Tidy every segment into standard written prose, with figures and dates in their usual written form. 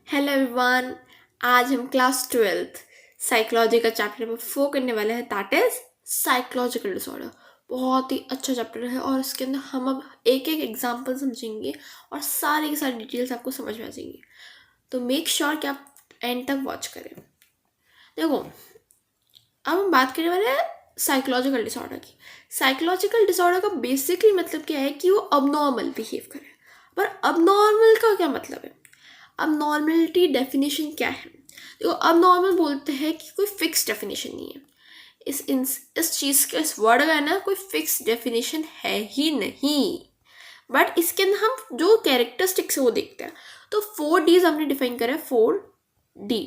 Hello everyone. आज हम class 12th psychology का चैप्टर नंबर 4 करने वाले हैं, दैट इज साइकोलॉजिकल डिसऑर्डर। बहुत ही अच्छा चैप्टर है और इसके अंदर हम अब एक एक एग्जांपल समझेंगे और सारी की सारी डिटेल्स आपको समझ में आ जाएंगी। तो मेक श्योर कि आप एंड तक वॉच करें। देखो, अब हम बात करने वाले हैं साइकोलॉजिकल डिसऑर्डर की। साइकोलॉजिकल डिसऑर्डर का बेसिकली मतलब क्या है कि वो अबनॉर्मल बिहेव करे। पर अबनॉर्मल का क्या मतलब है? अब नॉर्मलिटी डेफिनेशन क्या है? देखो, अब नॉर्मल बोलते हैं कि कोई फिक्स डेफिनेशन नहीं है। इस चीज़ का, इस वर्ड का है ना, कोई फिक्स डेफिनेशन है ही नहीं। बट इसके अंदर हम जो कैरेक्टरिस्टिक्स है वो देखते हैं। तो 4 Ds हमने डिफाइन करा है। 4D।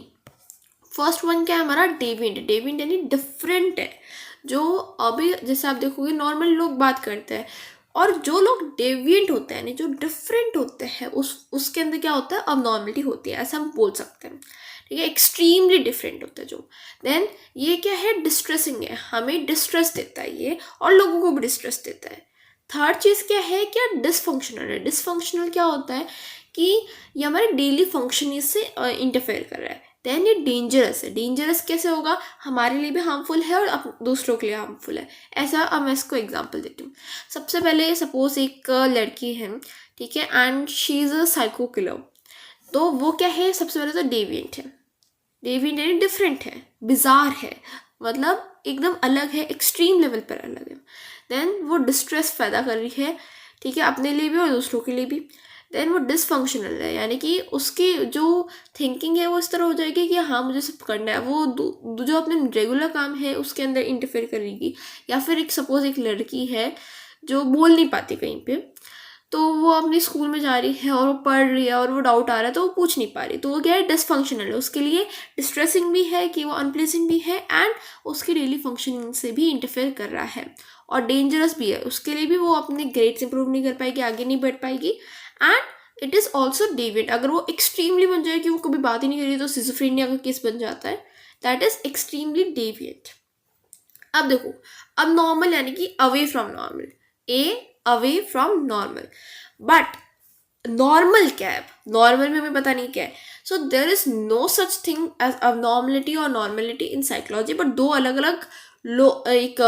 फर्स्ट वन क्या है हमारा? डेविएंट। डेविएंट यानी डिफरेंट है। जो अभी जैसे आप देखोगे नॉर्मल लोग बात करते हैं, और जो लोग डेविएंट होते हैं यानी जो डिफरेंट होते हैं उसके अंदर क्या होता है? अब नॉर्मलिटी होती है, ऐसा हम बोल सकते हैं। ठीक है, एक्सट्रीमली डिफरेंट होता है जो। देन ये क्या है? डिस्ट्रेसिंग है, हमें डिस्ट्रेस देता है ये, और लोगों को भी डिस्ट्रेस देता है। थर्ड चीज़ क्या है? क्या डिसफंक्शनल है। डिसफंक्शनल क्या होता है कि ये हमारे डेली फंक्शनिंग से इंटरफेयर कर रहा है। देन ये डेंजरस है। डेंजरस कैसे होगा? हमारे लिए भी हार्मफुल है और दूसरों के लिए हार्मफुल है। ऐसा अब मैं इसको एग्जांपल देती हूँ। सबसे पहले सपोज एक लड़की है, ठीक है, and she is a psycho killer. तो वो क्या है? सबसे पहले तो डेविएंट है। डेविएंट यानी डिफरेंट है, बिजार है, मतलब एकदम अलग है, एक्सट्रीम लेवल पर अलग है। देन वो डिस्ट्रेस पैदा कर रही है, ठीक है, अपने लिए भी और दूसरों के लिए भी। देन वो डिसफंक्शनल है, यानी कि उसकी जो थिंकिंग है वो इस तरह हो जाएगी कि हाँ मुझे सब करना है। वो जो अपने रेगुलर काम है उसके अंदर इंटरफेयर करेगी। या फिर एक सपोज एक लड़की है जो बोल नहीं पाती कहीं पे, तो वो अपने स्कूल में जा रही है और वो पढ़ रही है और वो डाउट आ रहा है तो वो पूछ नहीं पा रही, तो वो क्या है? डिसफंक्शनल है। उसके लिए डिस्ट्रेसिंग भी है कि वो अनप्लेजेंट भी है, एंड उसकी डेली फंक्शनिंग से भी इंटरफेयर कर रहा है, और डेंजरस भी है। उसके लिए भी वो अपने ग्रेड्स इंप्रूव नहीं कर पाएगी, आगे नहीं बढ़ पाएगी। And it is also deviant. अगर वो एक्सट्रीमली बन जाए कि वो कभी बात ही नहीं करी तो सिजोफ्रेनिया का केस बन जाता है। That is extremely deviant. अब देखो, अब नॉर्मल यानी कि away from normal. Away from normal. But normal क्या है? नॉर्मल में हमें पता नहीं क्या है। So there is no such thing as abnormality और नॉर्मलिटी इन साइकोलॉजी। बट दो अलग अलग एक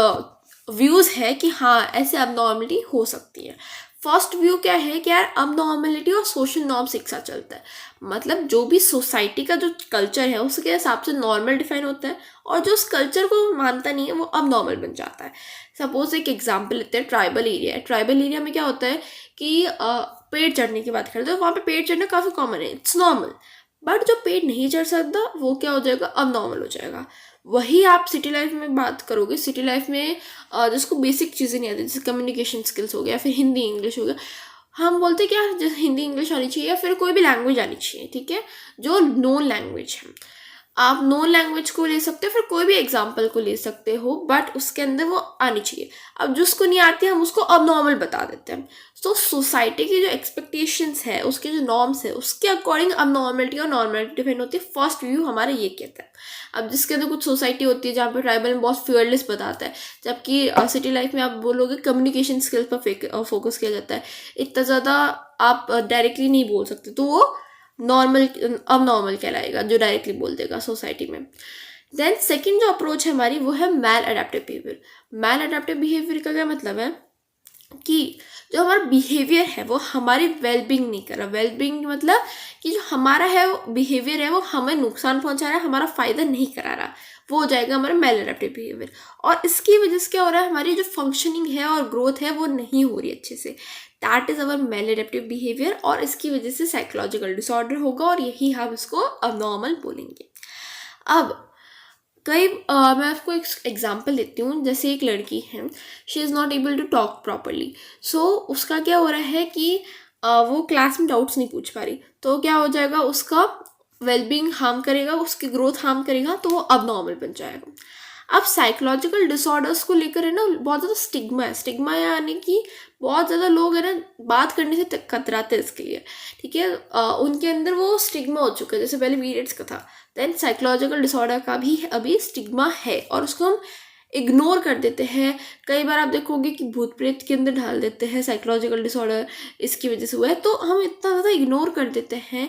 व्यूज है कि हाँ ऐसे अबनॉर्मलिटी हो सकती है। फर्स्ट व्यू क्या है कि यार अबनॉर्मलिटी और सोशल नॉर्म्स एक साथ चलता है। मतलब जो भी सोसाइटी का जो कल्चर है उसके हिसाब से नॉर्मल डिफाइन होता है, और जो उस कल्चर को मानता नहीं है वो अबनॉर्मल बन जाता है। सपोज एक एग्जाम्पल लेते हैं, ट्राइबल एरिया है। ट्राइबल एरिया में क्या होता है कि पेड़ चढ़ने की बात करते हैं, तो वहाँ पे पेड़ चढ़ना काफ़ी कॉमन है, इट्स नॉर्मल। बट जो पेड़ नहीं चढ़ सकता वो क्या हो जाएगा? अब नॉर्मल हो जाएगा। वही आप सिटी लाइफ में बात करोगे, सिटी लाइफ में जिसको बेसिक चीज़ें नहीं आती, जैसे कम्युनिकेशन स्किल्स हो गया, फिर हिंदी इंग्लिश हो गया, हम बोलते हैं कि यार जैसे हिंदी इंग्लिश आनी चाहिए या फिर कोई भी लैंग्वेज आनी चाहिए, ठीक है, जो नोन लैंग्वेज है। आप नोन लैंग्वेज को ले सकते हो, फिर कोई भी एग्जाम्पल को ले सकते हो, बट उसके अंदर वो आनी चाहिए। अब जिसको नहीं आती हम उसको अब नॉर्मल बता देते हैं। तो सोसाइटी की जो एक्सपेक्टेशंस है, उसके जो नॉर्म्स है, उसके अकॉर्डिंग अब नॉर्मलिटी और नॉर्मलिटी डिपेंड होती है। फर्स्ट व्यू हमारा ये कहता है। अब जिसके अंदर कुछ सोसाइटी होती है जहाँ पे ट्राइबल में बहुत फियरलेस बताता है, जबकि सिटी लाइफ में आप बोलोगे कम्युनिकेशन स्किल्स पर फोकस किया जाता है, इतना ज़्यादा आप डायरेक्टली नहीं बोल सकते, तो वो नॉर्मल अब नॉर्मल कहलाएगा जो डायरेक्टली बोल देगा सोसाइटी में। देन सेकंड जो अप्रोच है हमारी वो है मैल अडेप्टिव बिहेवियर। मैल अडेप्टिव बिहेवियर का क्या मतलब है कि जो हमारा बिहेवियर है वो हमारी वेलबींग नहीं कर रहा। वेलबींग मतलब कि जो हमारा है बिहेवियर है वो हमें नुकसान पहुंचा रहा है, हमारा फ़ायदा नहीं करा रहा, वो हो जाएगा हमारा मेल अडेप्टिव बिहेवियर। और इसकी वजह से क्या हो रहा है? हमारी जो फंक्शनिंग है और ग्रोथ है वो नहीं हो रही अच्छे से। That is our male adaptive behaviour, और इसकी वजह से साइकोलॉजिकल डिसऑर्डर होगा, और यही हम इसको अबनॉर्मल बोलेंगे। अब मैं आपको एक एग्जांपल देती हूँ। जैसे एक लड़की है, she is not able to talk properly. So उसका क्या हो रहा है कि वो क्लास में डाउट्स नहीं पूछ पा रही, तो क्या हो जाएगा? उसका वेलबींग हार्म करेगा, उसकी ग्रोथ हार्म करेगा, तो वो अब नॉर्मल बन जाएगा। अब साइकोलॉजिकल डिसऑर्डर्स को लेकर है ना बहुत ज़्यादा स्टिग्मा है। स्टिग्मा यानी कि बहुत ज़्यादा लोग है ना बात करने से कतराते हैं इसके लिए, ठीक है। उनके अंदर वो स्टिग्मा हो चुका है, जैसे पहले पीरियड्स का था। देन साइकोलॉजिकल डिसऑर्डर का भी अभी स्टिग्मा है, और उसको हम इग्नोर कर देते हैं। कई बार आप देखोगे कि भूत प्रेत के अंदर ढाल देते हैं साइकोलॉजिकल डिसऑर्डर इसकी वजह से हुआ है, तो हम इतना ज़्यादा इग्नोर कर देते हैं।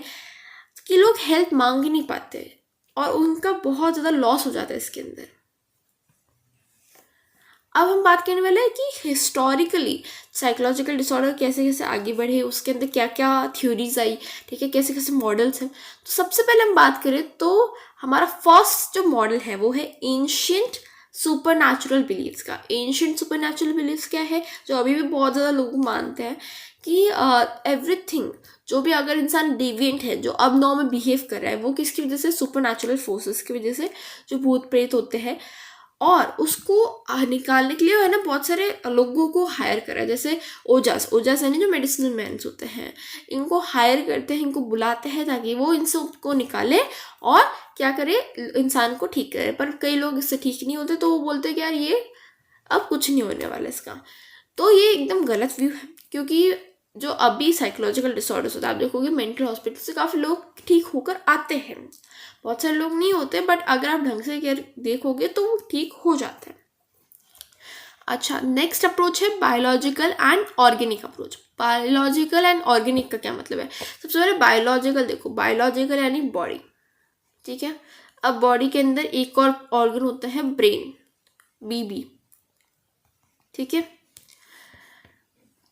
कि लोग हेल्प मांग ही नहीं पाते और उनका बहुत ज़्यादा लॉस हो जाता है इसके अंदर। अब हम बात करने वाले हैं कि हिस्टोरिकली साइकोलॉजिकल डिसऑर्डर कैसे कैसे आगे बढ़े, उसके अंदर क्या क्या थ्योरीज आई, ठीक है, कैसे कैसे मॉडल्स हैं। तो सबसे पहले हम बात करें तो हमारा फर्स्ट जो मॉडल है वो है एंशियंट सुपर नेचुरल बिलीव्स का। एंशियंट सुपर नेचुरल बिलीव्स क्या है, जो अभी भी बहुत ज़्यादा लोग मानते हैं कि एवरीथिंग, जो भी अगर इंसान डेविएंट है, जो अब नॉर्मल बिहेव कर रहा है, वो किसकी वजह से, सुपर नेचुरल फोर्सेस की वजह से, जो भूत प्रेत होते हैं। और उसको निकालने के लिए है ना बहुत सारे लोगों को हायर करा है, जैसे ओजास ओजास है ना जो मेडिसिनल मैन्स होते हैं, इनको हायर करते हैं, इनको बुलाते हैं ताकि वो इनसे को निकाले और क्या करे, इंसान को ठीक करे। पर कई लोग इससे ठीक नहीं होते तो वो बोलते हैं कि यार ये अब कुछ नहीं होने वाला इसका। तो ये एकदम गलत व्यू है, क्योंकि जो अभी साइकोलॉजिकल डिसऑर्डर्स होता है, आप देखोगे मेंटल हॉस्पिटल से काफ़ी लोग ठीक होकर आते हैं, बहुत सारे लोग नहीं होते, बट अगर आप ढंग से केयर देखोगे तो वो ठीक हो जाते हैं। अच्छा, नेक्स्ट अप्रोच है biological and organic approach. Biological and organic का क्या मतलब है? सबसे पहले बायोलॉजिकल देखो, बायोलॉजिकल यानी बॉडी, ठीक है। अब बॉडी के अंदर एक और ऑर्गन होता है ब्रेन, बीबी, ठीक है।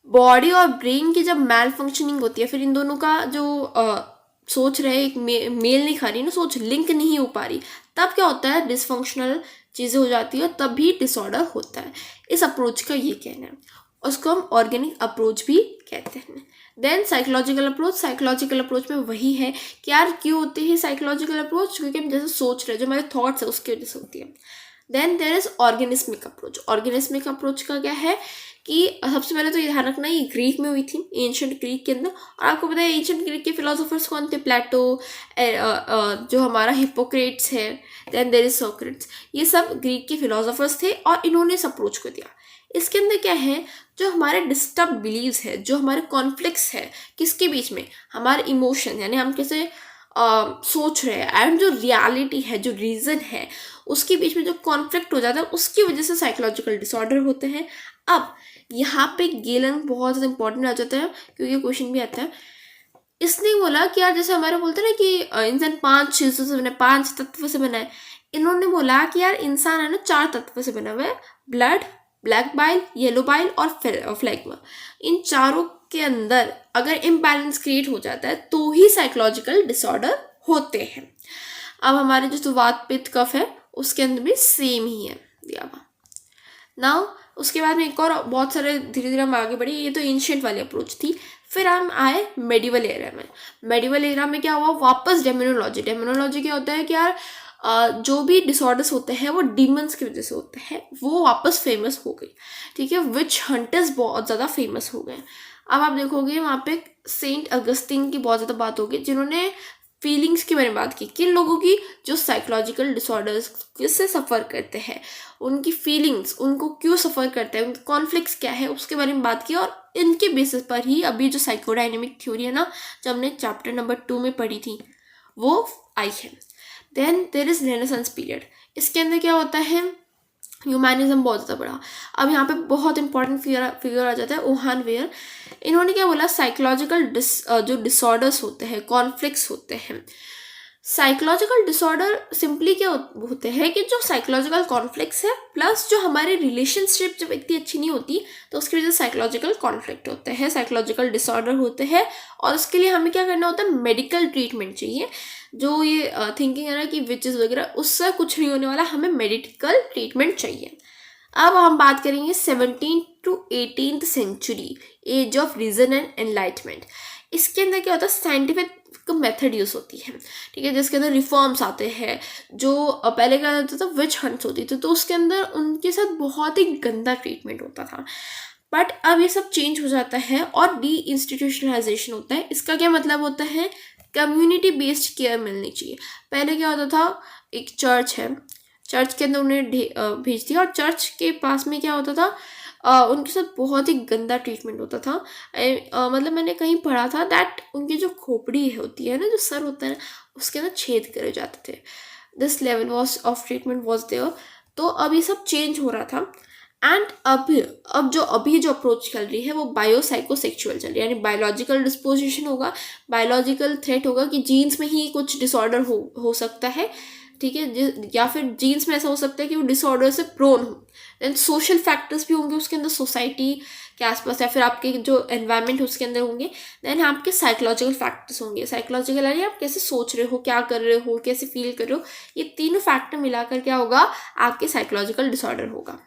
बॉडी और ब्रेन की जब मैल फंक्शनिंग होती है, फिर इन दोनों का जो सोच रहे एक मेल नहीं खा रही ना, सोच लिंक नहीं हो पा रही, तब क्या होता है, डिसफंक्शनल चीज़ें हो जाती है, तब भी डिसऑर्डर होता है। इस अप्रोच का ये कहना है, उसको हम ऑर्गेनिक अप्रोच भी कहते हैं। Then psychological approach, psychological approach में वही है कि यार क्यों होते हैं साइकोलॉजिकल अप्रोच, क्योंकि हम जैसे सोच रहे हैं, जो हमारे थॉट्स है उसकी वजह से होती है। Then there is organismic approach. Organismic approach का क्या है कि सबसे पहले तो ये ध्यान रखना, ये ग्रीक में हुई थी, एंशियंट ग्रीक के अंदर। और आपको पता है एंशियंट ग्रीक के फिलोसोफर्स कौन थे, प्लेटो, जो हमारा हिपोक्रेट्स है, देन देयर इज सोक्रेट्स, ये सब ग्रीक के फिलोसोफर्स थे और इन्होंने इस अप्रोच को दिया। इसके अंदर क्या है, जो हमारे डिस्टर्ब बिलीव्स है, जो हमारे कॉन्फ्लिक्ट्स है किसके बीच में, हमारे इमोशन, यानी हम कैसे सोच रहे हैं, एंड जो रियलिटी है, जो रीज़न है, उसके बीच में जो कॉन्फ्लिक्ट हो जाता है, उसकी वजह से साइकोलॉजिकल डिसऑर्डर होते हैं। अब यहाँ पे गेलन बहुत ज़्यादा इंपॉर्टेंट आ जाता है, क्योंकि क्वेश्चन भी आता है। इसने बोला कि यार जैसे हमारे बोलते हैं ना कि इंसान 5 चीज़ों से बना है, 5 तत्व से बना है। इन्होंने बोला कि यार इंसान है ना 4 तत्व से बना हुआ है, blood, black bile, yellow bile और फ्लैग्मा। इन चारों के अंदर अगर इम्बैलेंस क्रिएट हो जाता है तो ही साइकोलॉजिकल डिसऑर्डर होते हैं। अब हमारे जो वात पित्त कफ है उसके अंदर भी सेम ही है दिया हुआ। नाउ उसके बाद में एक और बहुत सारे, धीरे धीरे हम आगे बढ़े, ये तो एंशियंट वाली अप्रोच थी। फिर हम आए मेडिवल एरा में। मेडिवल एरा में क्या हुआ, वापस डेमोनोलॉजी। डेमोनोलॉजी क्या होता है कि यार जो भी डिसऑर्डर्स होते हैं वो डीमंस की वजह से होते हैं, वो वापस फेमस हो गई, ठीक है। विच हंटर्स बहुत ज़्यादा फेमस हो गए। अब आप देखोगे वहाँ पे सेंट अगस्तिन की बहुत ज़्यादा बात होगी, जिन्होंने फीलिंग्स के बारे में बात की, किन लोगों की, जो साइकोलॉजिकल डिसऑर्डर्स से सफ़र करते हैं, उनकी फीलिंग्स, उनको क्यों सफ़र करते हैं, उनके कॉन्फ्लिक्ट्स क्या है, उसके बारे में बात की। और इनके बेसिस पर ही अभी जो साइकोडायनेमिक थ्योरी है ना, जो हमने चैप्टर नंबर 2 में पढ़ी थी, वो आई है। Then there is renaissance period. इसके अंदर क्या होता है, ह्यूमैनिज्म बहुत ज़्यादा बड़ा। अब यहाँ पे बहुत इंपॉर्टेंट फिगर आ जाता है ओहान वेयर। इन्होंने क्या बोला, साइकोलॉजिकल जो डिसऑर्डर्स होते हैं, कॉन्फ्लिक्ट्स होते हैं, साइकोलॉजिकल डिसऑर्डर सिंपली क्या होते हैं कि जो साइकोलॉजिकल कॉन्फ्लिक्ट्स है प्लस जो हमारे रिलेशनशिप जब इतनी अच्छी नहीं होती तो उसकी वजह से साइकोलॉजिकल कॉन्फ्लिक्ट होते हैं, साइकोलॉजिकल डिसऑर्डर होते हैं। और उसके लिए हमें क्या करना होता है, मेडिकल ट्रीटमेंट चाहिए। जो ये थिंकिंग है ना कि विचेस वगैरह, उससे कुछ नहीं होने वाला, हमें मेडिकल ट्रीटमेंट चाहिए। अब हम बात करेंगे 17th to 18th century, age of reason and enlightenment. इसके अंदर क्या होता है, साइंटिफिक मेथड यूज़ होती है, ठीक है, जिसके अंदर रिफॉर्म्स आते हैं। जो पहले क्या होता था, विच हंट्स होती थी, तो उसके अंदर उनके साथ बहुत ही गंदा ट्रीटमेंट होता था। बट अब ये सब चेंज हो जाता है और डी इंस्टीट्यूशनलाइजेशन होता है। इसका क्या मतलब होता है, कम्युनिटी बेस्ड केयर मिलनी चाहिए। पहले क्या होता था, एक चर्च है, चर्च के अंदर उन्हें भेज दिया, और चर्च के पास में क्या होता था, उनके साथ बहुत ही गंदा ट्रीटमेंट होता था। मतलब मैंने कहीं पढ़ा था दैट उनकी जो खोपड़ी होती है ना, जो सर होता है ना, उसके अंदर छेद करे जाते थे। This level was of treatment was there. तो अब ये सब चेंज हो रहा था। एंड अब जो अप्रोच चल रही है वो बायोसाइकोसेक्सुअल चल रही है, यानी बायोलॉजिकल डिस्पोजिशन होगा, बायोलॉजिकल थ्रेट होगा कि जीन्स में ही कुछ डिसऑर्डर हो सकता है, ठीक है, या फिर जीन्स में ऐसा हो सकता है कि वो डिसऑर्डर से प्रोन हो। देन सोशल फैक्टर्स भी होंगे उसके अंदर, सोसाइटी के आसपास या फिर आपके जो एनवायरनमेंट उसके अंदर होंगे। देन आपके साइकोलॉजिकल फैक्टर्स होंगे, साइकोलॉजिकल यानी आप कैसे सोच रहे हो, क्या कर रहे हो, कैसे फील कर रहे हो, ये तीनों फैक्टर मिलाकर क्या होगा, आपके साइकोलॉजिकल डिसऑर्डर होगा।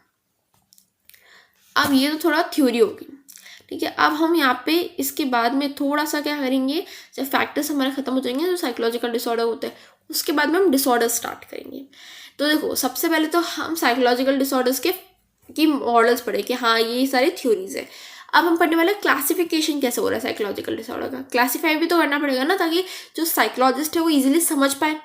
अब ये तो थोड़ा थ्योरी होगी, ठीक है। अब हम यहाँ पे इसके बाद में थोड़ा सा क्या करेंगे, जब फैक्टर्स हमारे खत्म हो जाएंगे जो साइकोलॉजिकल डिसऑर्डर होते हैं, उसके बाद में हम डिसऑर्डर स्टार्ट करेंगे। तो देखो सबसे पहले तो हम साइकोलॉजिकल डिसऑर्डर्स की मॉडल्स पढ़े कि हाँ ये सारी थ्योरीज है। अब हम पढ़ने वाले क्लासिफिकेशन कैसे हो रहा है साइकोलॉजिकल डिसऑर्डर का, क्लासीफाई भी तो करना पड़ेगा ना, ताकि जो साइकोलॉजिस्ट है वो इजीली समझ पाए,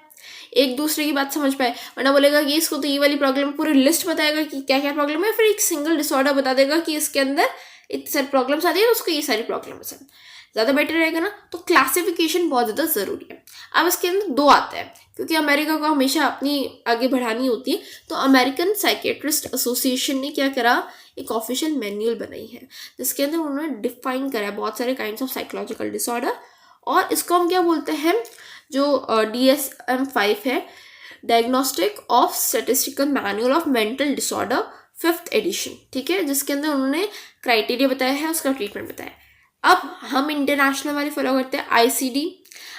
एक दूसरे की बात समझ पाए। वरना बोलेगा कि इसको तो ये वाली प्रॉब्लम है, पूरी लिस्ट बताएगा कि क्या क्या प्रॉब्लम है, फिर एक सिंगल डिसऑर्डर बता देगा कि इसके अंदर इतनी सारी प्रॉब्लम्स आती है तो उसको ये सारी प्रॉब्लम है, ज़्यादा बेटर रहेगा ना। तो क्लासिफिकेशन बहुत ज़्यादा ज़रूरी है। अब इसके अंदर दो आता है, क्योंकि अमेरिका को हमेशा अपनी आगे बढ़ानी होती है, तो अमेरिकन साइकेट्रिस्ट एसोसिएशन ने क्या करा, एक ऑफिशियल मैनुअल बनाई है जिसके अंदर उन्होंने डिफाइन करा है बहुत सारे काइंड्स ऑफ साइकोलॉजिकल डिसऑर्डर। और इसको हम क्या बोलते हैं, जो DSM-5 है, diagnostic of statistical manual of mental disorder 5th edition, ठीक है, जिसके अंदर उन्होंने क्राइटेरिया बताया है, उसका ट्रीटमेंट बताया है। अब हम इंटरनेशनल वाली फॉलो करते हैं,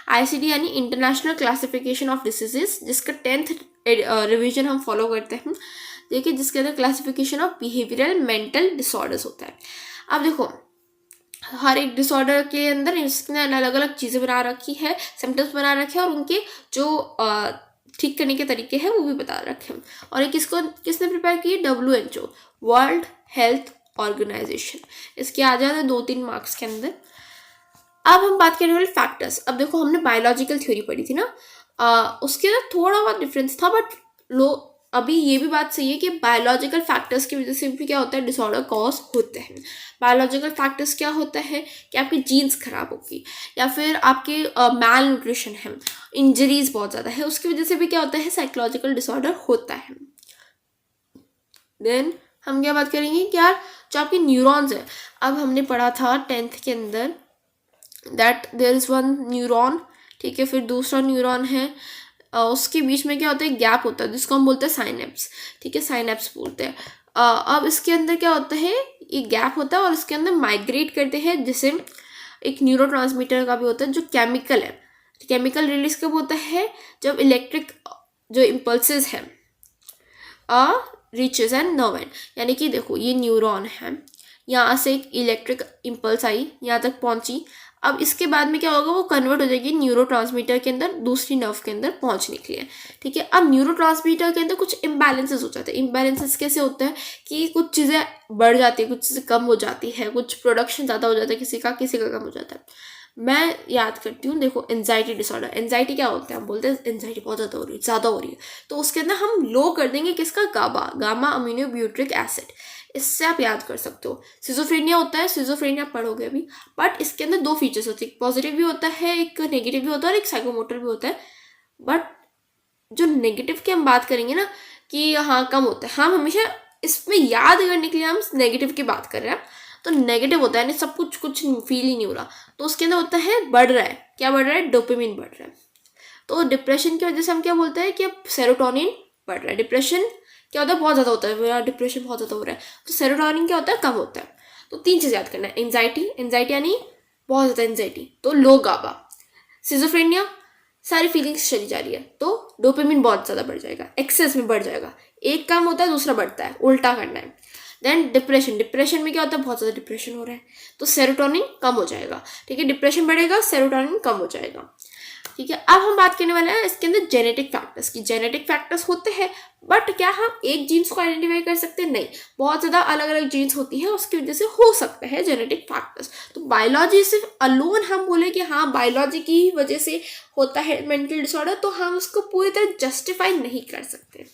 ICD यानी इंटरनेशनल क्लासिफिकेशन ऑफ डिसीजेस, जिसका 10th रिवीजन हम फॉलो करते हैं, देखिए, जिसके अंदर classification of behavioural mental disorders होता है। अब देखो हर एक डिसऑर्डर के अंदर इसने अलग अलग चीज़ें बना रखी है, सिम्टम्स बना रखे हैं, और उनके जो ठीक करने के तरीके हैं वो भी बता रखे हैं। और एक इसको किसने प्रिपेयर की, WHO, वर्ल्ड हेल्थ ऑर्गेनाइजेशन। इसके आ जाते हैं 2-3 मार्क्स के अंदर। अब हम बात करने वाले फैक्टर्स। अब देखो हमने बायोलॉजिकल थ्योरी पढ़ी थी ना, उसके अंदर थोड़ा बहुत डिफरेंस था, बट अभी ये भी बात सही है कि बायोलॉजिकल फैक्टर्स की वजह से भी क्या होता है, डिसऑर्डर कॉज होते हैं। बायोलॉजिकल फैक्टर्स क्या होता है कि आपकी जीन्स खराब होगी, या फिर आपके मैल न्यूट्रिशन है, इंजरीज बहुत ज़्यादा है, उसकी वजह से भी क्या होता है, साइकोलॉजिकल डिसऑर्डर होता है। देन हम क्या बात करेंगे कि यार जो आपके न्यूरॉन्स है, अब हमने पढ़ा था 10th के अंदर that there is one neuron, ठीक है, फिर दूसरा न्यूरॉन है, उसके बीच में क्या होता है, गैप होता है, जिसको हम बोलते हैं साइनेप्स, ठीक है, साइनेप्स बोलते हैं। अब इसके अंदर क्या होता है, ये गैप होता है और इसके अंदर माइग्रेट करते हैं, जैसे एक न्यूरोट्रांसमीटर का भी होता है जो केमिकल है, केमिकल रिलीज कब होता है, जब इलेक्ट्रिक जो इम्पल्सेस है रीचेज एंड नर्व एंड, यानी कि देखो ये न्यूरॉन है, यहाँ से एक इलेक्ट्रिक इम्पल्स आई, यहाँ तक पहुँची, अब इसके बाद में क्या होगा, वो कन्वर्ट हो जाएगी न्यूरोट्रांसमीटर के अंदर, दूसरी नर्व के अंदर पहुंचने के लिए, ठीक है। अब न्यूरोट्रांसमीटर के अंदर कुछ इम्बैलेंसेस हो जाते हैं। इम्बैलेंसेस कैसे होते हैं कि कुछ चीज़ें बढ़ जाती है, कुछ चीज़ें कम हो जाती है, कुछ प्रोडक्शन ज़्यादा हो जाता है, किसी का कम हो जाता है। मैं याद करती हूँ, देखो एंजाइटी डिसऑर्डर, एंजाइटी क्या होता है, हम बोलते हैं एंजाइटी बहुत ज़्यादा हो रही है, तो उसके अंदर हम लो कर देंगे किसका, गामा अमीनोब्यूट्रिक एसिड, इससे आप याद कर सकते हो। सिजोफ्रेनिया होता है, सिजोफ्रेनिया पढ़ोगे अभी, बट इसके अंदर 2 फीचर्स होते हैं, एक पॉजिटिव भी होता है, एक नेगेटिव भी होता है, और एक साइकोमोटर भी होता है। बट जो नेगेटिव की हम बात करेंगे ना कि हाँ कम होता है, हम हमेशा इसमें याद करने के लिए हम नेगेटिव की बात कर रहे हैं, तो नेगेटिव होता है यानी सब कुछ फील ही नहीं हो रहा, तो उसके अंदर होता है बढ़ रहा है, क्या बढ़ रहा है, डोपामिन बढ़ रहा है। तो डिप्रेशन की वजह से हम क्या बोलते हैं कि अब सेरोटोनिन बढ़ रहा है। डिप्रेशन क्या होता है, बहुत ज़्यादा होता है, मेरा डिप्रेशन बहुत ज़्यादा हो रहा है, तो सेरोटोनिन क्या होता है, कम होता है। तो 3 चीज़ याद करना है, एंजाइटी यानी बहुत ज़्यादा एंजाइटी, तो लो गाबा। सिजोफ्रेनिया, सारी फीलिंग्स चली जा रही है, तो डोपामिन बहुत ज़्यादा बढ़ जाएगा, एक्सेस में बढ़ जाएगा, एक काम होता है दूसरा बढ़ता है, उल्टा करना है। देन डिप्रेशन में क्या होता है, बहुत ज़्यादा डिप्रेशन हो रहा है, तो सेरोटोनिन कम हो जाएगा, ठीक है, डिप्रेशन बढ़ेगा, सेरोटोनिन कम हो जाएगा, ठीक है। अब हम बात करने वाले हैं इसके अंदर जेनेटिक फैक्टर्स की। जेनेटिक फैक्टर्स होते हैं, बट क्या हम एक जीन्स को आइडेंटिफाई कर सकते हैं, नहीं, बहुत ज़्यादा अलग अलग जीन्स होती है, उसकी वजह से हो सकता है जेनेटिक फैक्टर्स। तो बायोलॉजी सिर्फ अलोन हम बोले कि हाँ बायोलॉजी की वजह से होता है मेंटल डिसऑर्डर, तो हम उसको पूरी तरह जस्टिफाई नहीं कर सकते।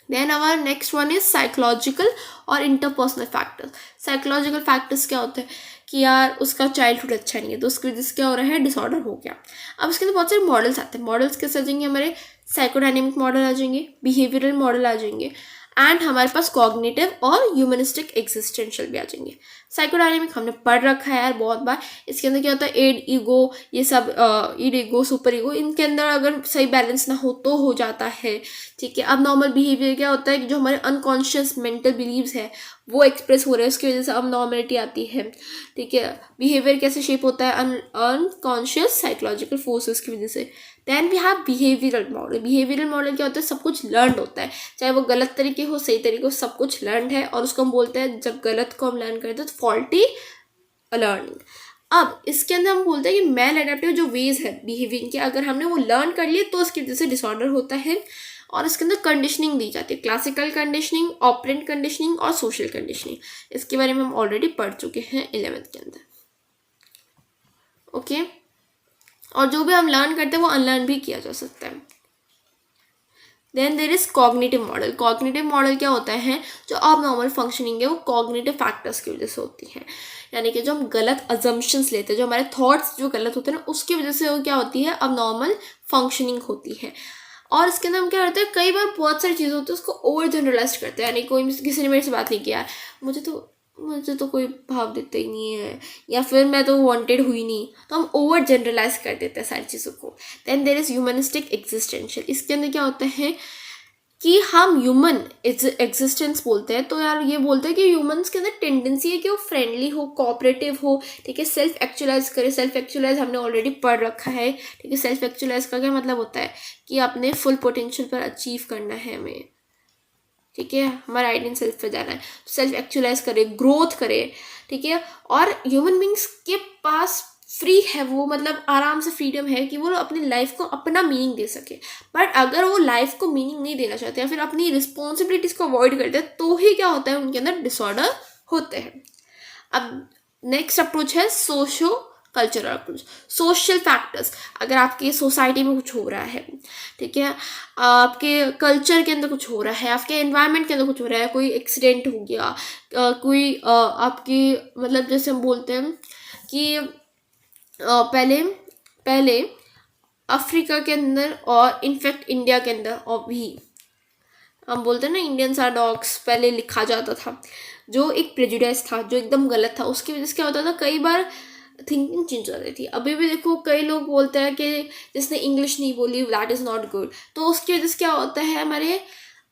Then our next one is psychological और इंटरपर्सनल फैक्टर्स। साइकोलॉजिकल फैक्टर्स क्या होते हैं कि यार उसका चाइल्डहुड अच्छा नहीं है, तो उसकी वजह से क्या हो रहा है, डिसऑर्डर हो गया। अब उसके अंदर बहुत सारे मॉडल्स आते हैं। मॉडल्स कैसे आ जाएंगे, हमारे साइकोडायनेमिक मॉडल आ जाएंगे, बिहेवियरल मॉडल आ जाएंगे, एंड हमारे पास कॉग्निटिव और ह्यूमनिस्टिक एग्जिस्टेंशियल भी आ जाएंगे। साइकोडायनेमिक हमने पढ़ रखा है यार बहुत बार। इसके अंदर क्या होता है, एड ईगो, ये सब ईड ईगो, सुपर ईगो, इनके अंदर अगर सही बैलेंस ना हो तो हो जाता है। ठीक है, अब नॉर्मल बिहेवियर क्या होता है कि जो हमारे अनकॉन्शियस मेंटल बिलीव्स है वो एक्सप्रेस हो रहे हैं, उसकी वजह से अब नॉर्मलिटी आती है। ठीक है, बिहेवियर कैसे शेप होता है, अनकॉन्शियस साइकोलॉजिकल फोर्सेस की वजह से। Then we have behavioural model. Behavioural model क्या होता है, सब कुछ लर्न होता है, चाहे वो गलत तरीके हो सही तरीके हो, सब कुछ लर्न है, और उसको हम बोलते हैं जब गलत को हम लर्न करते हैं तो फॉल्टी लर्निंग। अब इसके अंदर हम बोलते हैं कि मैल एडेप्टिव जो वेज है बिहेविंग के, अगर हमने वो लर्न कर लिए तो उसकी वजह से डिसऑर्डर होता है। और इसके अंदर कंडीशनिंग दी जाती है, क्लासिकल कंडीशनिंग, ऑपरेंट कंडीशनिंग और सोशल कंडीशनिंग। इसके बारे में हम ऑलरेडी पढ़ चुके हैं 11th के अंदर। ओके, और जो भी हम लर्न करते हैं वो अनलर्न भी किया जा सकता है। Then there is cognitive model. Cognitive model क्या होता है, जो अब नॉर्मल फंक्शनिंग है वो कॉग्निटिव फैक्टर्स की वजह से होती है, यानी कि जो हम गलत अजम्पशंस लेते हैं, जो हमारे थॉट्स जो गलत होते हैं ना, उसकी वजह से वो क्या होती है, अब नॉर्मल फंक्शनिंग होती है। और इसके अंदर हम क्या करते हैं, कई बार बहुत सारी चीज़ें होती है उसको ओवर जनरलाइज करते हैं, यानी कोई किसी ने मेरे से बात नहीं किया, मुझे तो कोई भाव देता ही नहीं है, या फिर मैं तो वांटेड हुई नहीं, तो हम ओवर जनरलाइज कर देते हैं सारी चीज़ों को। Then there is humanistic existential. इसके अंदर क्या होता है कि हम ह्यूमन एग्जिस्टेंस बोलते हैं, तो यार ये बोलते हैं कि ह्यूमंस के अंदर टेंडेंसी है कि वो फ्रेंडली हो, कोऑपरेटिव हो, ठीक है, सेल्फ एक्चुअलाइज करे। सेल्फ एक्चुअलाइज हमने ऑलरेडी पढ़ रखा है। ठीक है, सेल्फ एक्चुअलाइज का क्या मतलब होता है कि अपने फुल पोटेंशियल पर अचीव करना है हमें। ठीक है, हमारा आइडियल सेल्फ पे जाना है, सेल्फ एक्चुअलाइज करे, ग्रोथ करे। ठीक है, और ह्यूमन बींग्स के पास फ्री है वो, मतलब आराम से फ्रीडम है कि वो अपनी लाइफ को अपना मीनिंग दे सके। बट अगर वो लाइफ को मीनिंग नहीं देना चाहते या फिर अपनी रिस्पॉन्सिबिलिटीज को अवॉइड करते हैं तो ही क्या होता है, उनके अंदर डिसऑर्डर होते हैं। अब नेक्स्ट अप्रोच है socio cultural approach. Social factors, अगर आपकी सोसाइटी में कुछ हो रहा है, ठीक है, आपके कल्चर के अंदर कुछ हो रहा है, आपके एनवायरनमेंट के अंदर कुछ हो रहा है, कोई एक्सीडेंट हो गया, कोई आपकी मतलब जैसे हम बोलते हैं कि पहले पहले अफ्रीका के अंदर और इनफैक्ट इंडिया के अंदर और भी हम बोलते हैं ना इंडियंस आर डॉग्स, पहले लिखा जाता था, जो एक प्रेजुडिस था, जो एकदम गलत था। उसकी वजह से क्या होता था, कई बार थिंकिंग चेंज हो जाती थी। अभी भी देखो कई लोग बोलते हैं कि जिसने इंग्लिश नहीं बोली दैट इज़ नॉट गुड, तो उसकी वजह से क्या होता है, हमारे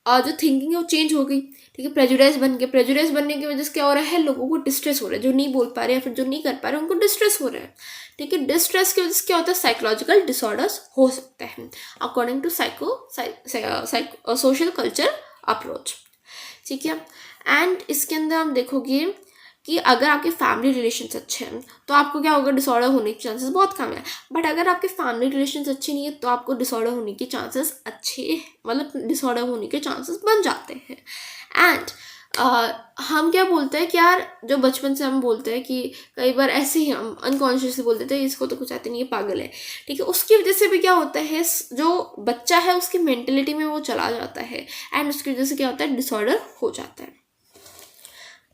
जो थिंकिंग है वो चेंज हो गई। ठीक है, प्रेजुडिस बन गए। प्रेजुडिस बनने की वजह से क्या हो रहा है, लोगों को डिस्ट्रेस हो रहा है, जो नहीं बोल पा रहे या फिर जो नहीं कर पा रहे उनको डिस्ट्रेस हो रहा है। ठीक है, डिस्ट्रेस की वजह से क्या होता है, साइकोलॉजिकल डिसऑर्डर्स हो सकते हैं according to social culture approach. ठीक है, एंड इसके अंदर हम देखोगे कि अगर आपके फैमिली रिलेशंस अच्छे हैं तो आपको क्या होगा, डिसऑर्डर होने के चांसेस बहुत कम है। बट अगर आपके फैमिली रिलेशंस अच्छे नहीं है तो आपको डिसऑर्डर होने के चांसेस मतलब डिसऑर्डर होने के चांसेस बन जाते हैं। एंड हम क्या बोलते हैं कि यार, जो बचपन से हम बोलते हैं कि कई बार ऐसे ही हम अनकॉन्शियसली बोल देते हैं इसको तो कुछ आते नहीं है, पागल है। ठीक है, उसकी वजह से भी क्या होता है, जो बच्चा है उसकी मेंटेलिटी में वो चला जाता है एंड उसकी वजह से क्या होता है, डिसऑर्डर हो जाता है।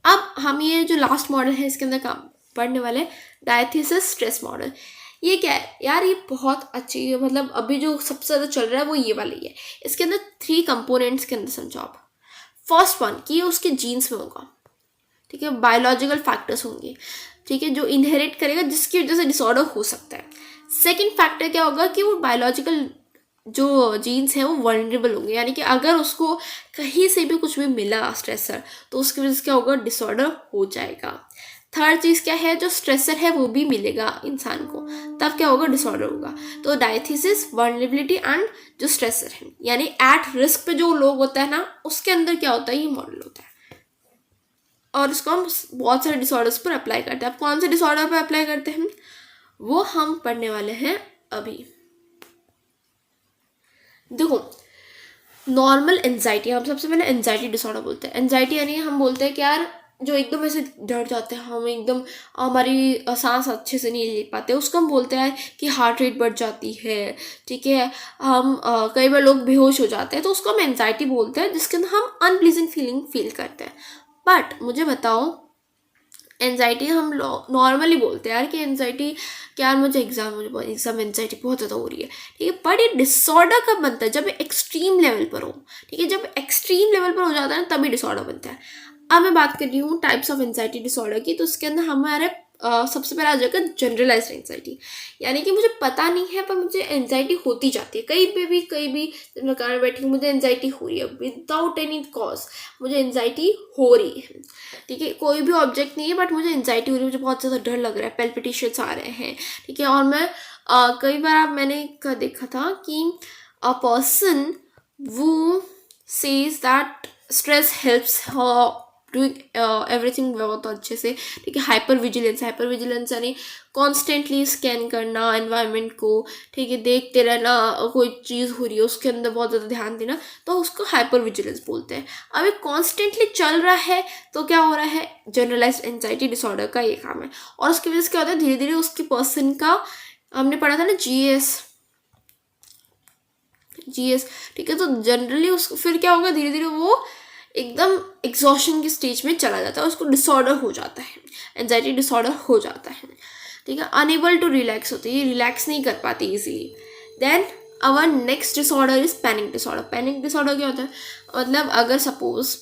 अब हम ये जो लास्ट मॉडल है इसके अंदर काम पढ़ने वाले हैं, डायथीसिस स्ट्रेस मॉडल। ये क्या है यार, ये बहुत अच्छी है, मतलब अभी जो सबसे ज़्यादा चल रहा है वो ये वाला ही है। इसके अंदर 3 कंपोनेंट्स के अंदर समझो आप। फर्स्ट वन कि ये उसके जीन्स में होगा। ठीक है, बायोलॉजिकल फैक्टर्स होंगे, ठीक है, जो इनहेरिट करेगा जिसकी वजह से डिसऑर्डर हो सकता है। सेकेंड फैक्टर क्या होगा कि वो बायोलॉजिकल जो जीन्स हैं वो वल्नरेबल होंगे, यानी कि अगर उसको कहीं से भी कुछ भी मिला स्ट्रेसर तो उसकी वजह से क्या होगा, डिसऑर्डर हो जाएगा। थर्ड चीज़ क्या है, जो स्ट्रेसर है वो भी मिलेगा इंसान को, तब क्या होगा, डिसऑर्डर होगा। तो डायथीसिस, वल्नरेबिलिटी एंड जो स्ट्रेसर है, यानी एट रिस्क पे जो लोग होता है ना, उसके अंदर क्या होता है, ये मॉडल होता है। और इसको हम बहुत सारे डिसऑर्डर्स पर अप्लाई करते हैं। अब कौन से डिसऑर्डर पर अप्लाई करते हैं वो हम पढ़ने वाले हैं अभी। देखो, नॉर्मल एंजाइटी, हम सबसे पहले एंजाइटी डिसऑर्डर बोलते हैं। एंजाइटी यानी हम बोलते हैं कि यार जो एकदम ऐसे डर जाते हैं, हम एकदम हमारी सांस अच्छे से नहीं ले पाते, उसको हम बोलते हैं कि हार्ट रेट बढ़ जाती है। ठीक है, हम कई बार लोग बेहोश हो जाते हैं तो उसको हम एंजाइटी बोलते हैं, जिसके अंदर हम अनप्लीजेंट फीलिंग फील करते हैं। बट मुझे बताओ, एनजाइटी हम नॉर्मली बोलते हैं यार कि एनजाइटी, क्या यार मुझे एग्जाम एनजाइटी बहुत ज़्यादा हो रही है, ठीक है। बट ये डिसऑर्डर कब बनता है? जब एक्सट्रीम लेवल पर हो, ठीक है। जब एक्सट्रीम लेवल पर हो जाता है ना, तभी डिसऑर्डर बनता है। अब मैं बात कर रही हूँ टाइप्स ऑफ एनजाइटी डिसऑर्डर की, तो उसके अंदर हमारे सबसे पहले आ जाएगा जनरलाइज्ड एंजाइटी। यानी कि मुझे पता नहीं है पर मुझे एंजाइटी होती जाती है, कहीं भी जब मैं कार में बैठी हूँ मुझे एंजाइटी हो रही है विदाउट एनी कॉज, मुझे एंजाइटी हो रही है, ठीक है। कोई भी ऑब्जेक्ट नहीं है बट मुझे एंजाइटी हो रही है, मुझे बहुत ज़्यादा डर लग रहा है, पेल्पिटेशंस आ रहे हैं, ठीक है। और मैं कई बार मैंने देखा था कि अ पर्सन वो says that stress helps doing everything बहुत अच्छे से, ठीक है। हाइपर विजिलेंस यानी कॉन्स्टेंटली स्कैन करना एनवायरनमेंट को, ठीक है। देखते रहना, कोई चीज़ हो रही है उसके अंदर बहुत ज़्यादा ध्यान देना, तो उसको हाइपर विजिलेंस बोलते हैं। अब ये कॉन्स्टेंटली चल रहा है तो क्या हो रहा है? जनरलाइज्ड एंजाइटी डिसऑर्डर का ये काम है। और उसकी वजह से क्या होता है, धीरे धीरे उसके पर्सन का, हमने पढ़ा था ना जीएस, ठीक है। तो जनरली उसको फिर क्या होगा, धीरे धीरे वो एकदम एग्जॉशन की स्टेज में चला जाता है, उसको डिसऑर्डर हो जाता है, एंजाइटी डिसऑर्डर हो जाता है, ठीक है। अनेबल टू रिलैक्स होती है, रिलैक्स नहीं कर पाती easily. Then our next disorder is panic disorder. Panic disorder क्या होता है? मतलब अगर सपोज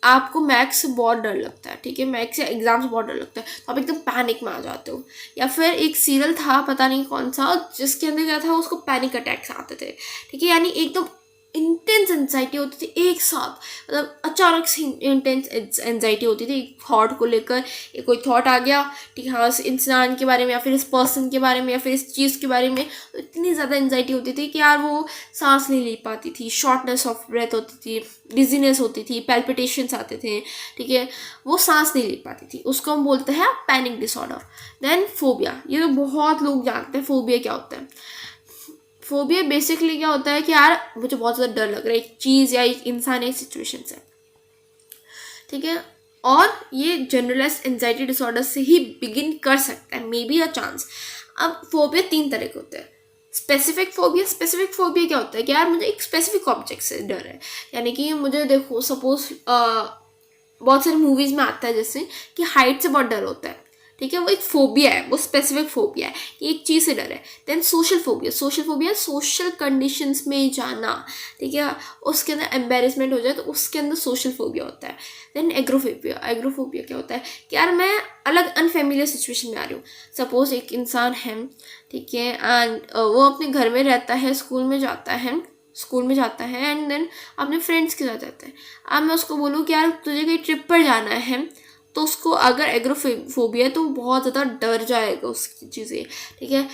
आपको मैथ्स से बहुत डर लगता है, ठीक है, मैथ्स से एग्जाम से बहुत डर लगता है, तो आप एकदम पैनिक में आ जाते हो। या फिर एक सीरियल था, पता नहीं कौन सा, जिसके अंदर क्या था, उसको पैनिक अटैक्स आते थे, ठीक है। यानी एकदम इंटेंस एंजाइटी होती थी एक साथ, मतलब अचानक से इंटेंस एंजाइटी होती थी एक थॉट को लेकर। एक कोई थॉट आ गया, ठीक है, हाँ, इस इंसान के बारे में या फिर इस पर्सन के बारे में या फिर इस चीज़ के बारे में, तो इतनी ज़्यादा एंजाइटी होती थी कि यार वो सांस नहीं ले पाती थी, शॉर्टनेस ऑफ ब्रेथ होती थी, डिजीनेस होती थी, पैल्पिटेशंस आते थे, ठीक है, वो सांस नहीं ले पाती थी, उसको हम बोलते हैं पैनिक डिसऑर्डर। देन फोबिया, ये तो बहुत लोग जानते हैं फोबिया क्या होता है। फोबिया बेसिकली क्या होता है कि यार मुझे बहुत ज़्यादा डर लग रहा है एक चीज़ या एक इंसान या सिचुएशन से, ठीक है। और ये जनरलाइज्ड एंजाइटी डिसऑर्डर से ही बिगिन कर सकता है, मे बी अ चांस। अब फोबिया 3 तरह के होते हैं। स्पेसिफिक फोबिया क्या होता है कि यार मुझे एक स्पेसिफिक ऑब्जेक्ट से डर है। यानी कि मुझे देखो सपोज बहुत सारी मूवीज़ में आता है जैसे कि हाइट से बहुत डर होता है, ठीक है, वो एक फोबिया है, वो स्पेसिफिक फोबिया है कि एक चीज़ से डर है। Then social phobia social conditions में जाना, ठीक है, उसके अंदर एम्बेरसमेंट हो जाए तो उसके अंदर सोशल फोबिया होता है। देन एग्रोफोबिया क्या होता है कि यार मैं अलग अनफेमिलियर सिचुएशन में आ रही हूँ। सपोज एक इंसान है, ठीक है, एंड वो अपने घर में रहता है, स्कूल में जाता है एंड देन अपने फ्रेंड्स के साथ जाता है। अब मैं उसको बोलूँ कि यार तुझे कहीं ट्रिप पर जाना है, तो उसको अगर एग्रोफोबिया है तो बहुत ज़्यादा डर जाएगा उसकी चीज़ें, ठीक है,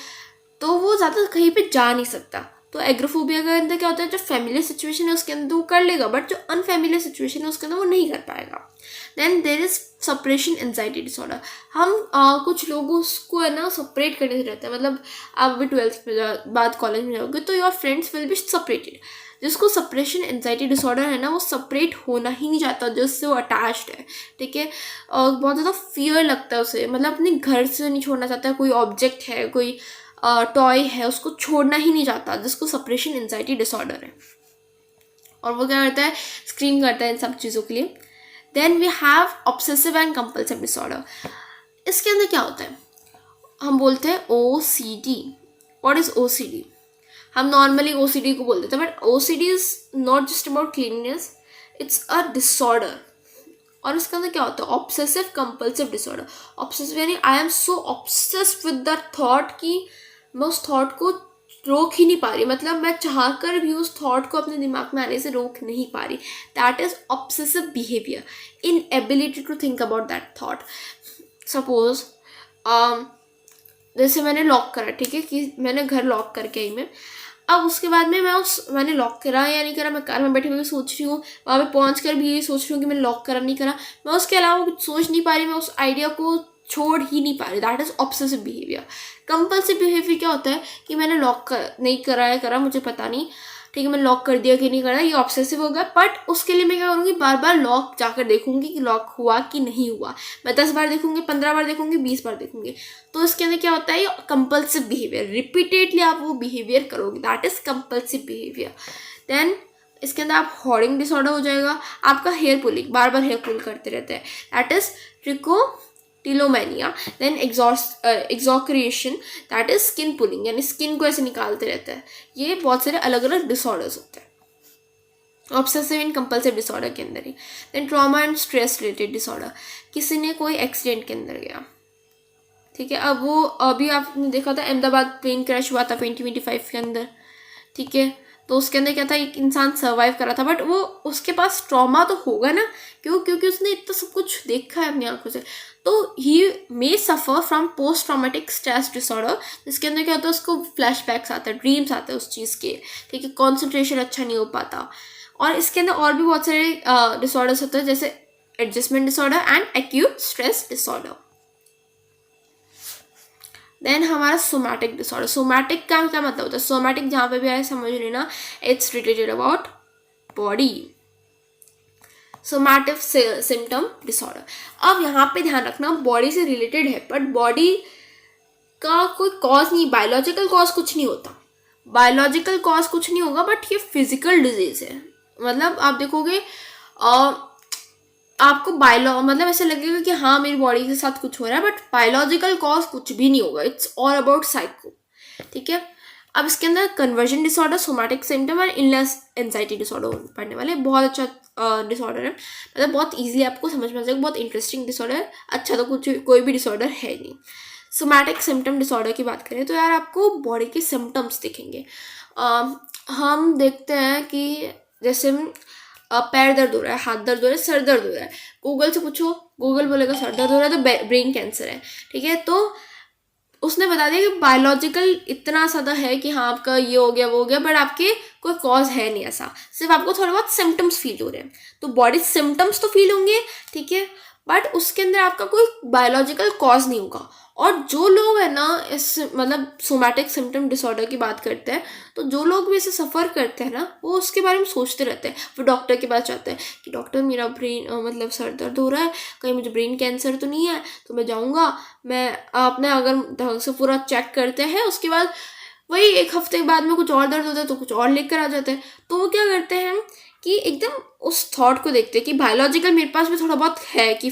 तो वो ज़्यादा कहीं पे जा नहीं सकता। तो एग्रोफोबिया के अंदर क्या होता है, जो फैमिलियर सिचुएशन है उसके अंदर वो कर लेगा, बट जो अनफैमिलियर सिचुएशन है उसके अंदर वो नहीं कर पाएगा। Then there is separation anxiety disorder. हम कुछ लोगों को है ना सेपरेट करने से रहता है, मतलब आप भी 12th में बाद कॉलेज में जाओगे तो your friends will be separated. जिसको सेपरेशन एंजाइटी डिसऑर्डर है ना, वो सेपरेट होना ही नहीं चाहता जिससे वो अटैच्ड है, ठीक है। और बहुत ज़्यादा फियर लगता है उसे, मतलब अपने घर से नहीं छोड़ना चाहता, कोई ऑब्जेक्ट है, कोई टॉय है, उसको छोड़ना ही नहीं चाहता, जिसको सेपरेशन एंजाइटी डिसऑर्डर है। और वो क्या करता है, स्क्रीम करता है इन सब चीज़ों के लिए। Then we have obsessive and compulsive disorder. इसके अंदर क्या होता है, हम बोलते हैं OCD। What is OCD? हम नॉर्मली OCD को बोल देते हैं, but OCD is not just about cleanness, it's a disorder. और इसके अंदर क्या होता है, ऑब्सेसिव कंपल्सिव डिसऑर्डर। ऑब्सेसिव यानी I am so obsessed with the thought कि मैं उस थॉट को रोक ही नहीं पा रही, मतलब मैं चाह कर भी उस थॉट को अपने दिमाग में आने से रोक नहीं पा रही। That is obsessive behaviour, inability to think about that thought. Suppose जैसे मैंने लॉक करा, ठीक है, कि मैंने घर लॉक करके आई मैं, अब उसके बाद में मैंने लॉक करा या नहीं करा, मैं कार में बैठी हुई सोच रही हूँ, वहाँ पे पहुँच कर भी यही सोच रही हूँ कि मैंने लॉक करा नहीं करा, मैं उसके अलावा कुछ सोच नहीं पा रही, मैं उस आइडिया को छोड़ ही नहीं पा रही। That is obsessive behaviour. Compulsive behaviour क्या होता है कि मैंने लॉक नहीं करा मुझे पता नहीं, ठीक है, मैंने लॉक कर दिया कि नहीं करा, ये ऑब्सेसिव होगा। बट उसके लिए मैं क्या करूँगी, बार बार लॉक जाकर देखूंगी कि लॉक हुआ कि नहीं हुआ। मैं 10 बार देखूंगी, 15 बार देखूंगी, 20 बार देखूंगी। तो इसके अंदर क्या होता है, ये कंपल्सिव बिहेवियर, रिपीटेडली आप वो बिहेवियर करोगे, that is compulsive behaviour. Then इसके अंदर आप हॉर्डिंग डिसऑर्डर हो जाएगा, आपका हेयर पुलिंग, बार बार हेयर पुल करते रहते हैं, that is trichotillomania, then excoriation that is skin pulling, यानी स्किन को ऐसे निकालते रहता है। ये बहुत सारे अलग अलग डिसऑर्डर्स होते हैं ऑब्सेसिव एंड कंपल्सिव डिसऑर्डर के अंदर ही। Then trauma and stress related disorder, किसी ने कोई एक्सीडेंट के अंदर गया, ठीक है, अब वो अभी आपने देखा था अहमदाबाद प्लेन क्रैश हुआ था 2025 के अंदर, ठीक है, तो उसके अंदर क्या था, एक इंसान सर्वाइव करा था, बट वो उसके पास ट्रॉमा तो होगा ना, क्योंकि उसने इतना सब कुछ देखा है अपनी आंखों से, तो he may suffer from post traumatic stress disorder, जिसके अंदर क्या होता है, उसको फ्लैशबैक्स आते हैं, ड्रीम्स आते हैं उस चीज़ के, ठीक है, कॉन्सेंट्रेशन अच्छा नहीं हो पाता। और इसके अंदर और भी बहुत सारे डिसऑर्डर्स होते हैं, जैसे adjustment disorder and acute stress disorder. Then हमारा सोमैटिक डिसऑर्डर, सोमैटिक का क्या मतलब होता है, सोमैटिक जहाँ पे भी आए समझ लेना, it's related about body, somatic symptom disorder. अब यहाँ पे ध्यान रखना बॉडी से रिलेटेड है, बट बॉडी का कोई कॉज नहीं, बायोलॉजिकल कॉज कुछ नहीं होता, बायोलॉजिकल कॉज कुछ नहीं होगा, बट ये फिजिकल डिजीज है। मतलब आप देखोगे आपको मतलब ऐसे लगेगा कि हाँ मेरी बॉडी के साथ कुछ हो रहा है, बट बायोलॉजिकल कॉज कुछ भी नहीं होगा, इट्स ऑल अबाउट साइको, ठीक है। अब इसके अंदर कन्वर्जन डिसऑर्डर, सोमैटिक सिम्टम और इलनेस एंजाइटी डिसऑर्डर पढ़ने वाले, बहुत अच्छा डिसऑर्डर है, मतलब बहुत ईजिली आपको समझ में आ जाएगा, बहुत इंटरेस्टिंग डिसऑर्डर है, अच्छा तो कुछ कोई भी डिसऑर्डर है नहीं। सोमैटिक सिम्टम डिसऑर्डर की बात करें तो यार आपको बॉडी के सिम्टम्स दिखेंगे, हम देखते हैं कि जैसे पैर दर्द हो रहा है, हाथ दर्द हो रहा है, सर दर्द हो रहा है, गूगल से पूछो, गूगल बोलेगा सर दर्द हो रहा है तो ब्रेन कैंसर है, ठीक है, तो उसने बता दिया कि बायोलॉजिकल इतना ज़्यादा है कि हाँ आपका ये हो गया वो हो गया, बट आपके कोई कॉज है नहीं ऐसा, सिर्फ आपको थोड़े बहुत सिम्टम्स फील हो रहे हैं, तो बॉडी सिम्टम्स तो फील होंगे, ठीक है, बट उसके अंदर आपका कोई बायोलॉजिकल कॉज नहीं होगा। और जो लोग है ना इस मतलब सोमैटिक सिम्टम डिसऑर्डर की बात करते हैं, तो जो लोग भी इसे सफ़र करते हैं ना, वो उसके बारे में सोचते रहते हैं, वो डॉक्टर के पास जाते हैं कि डॉक्टर मेरा ब्रेन मतलब सर दर्द हो रहा है, कहीं मुझे ब्रेन कैंसर तो नहीं है, तो मैं जाऊँगा, मैं आपने अगर ढंग से पूरा चेक करते हैं, उसके बाद वही एक हफ्ते के बाद में कुछ और दर्द होता है तो कुछ और लेकर आ जाते हैं। तो वो क्या करते हैं कि एकदम उस थॉट को देखते हैं कि बायोलॉजिकल मेरे पास भी थोड़ा बहुत है कि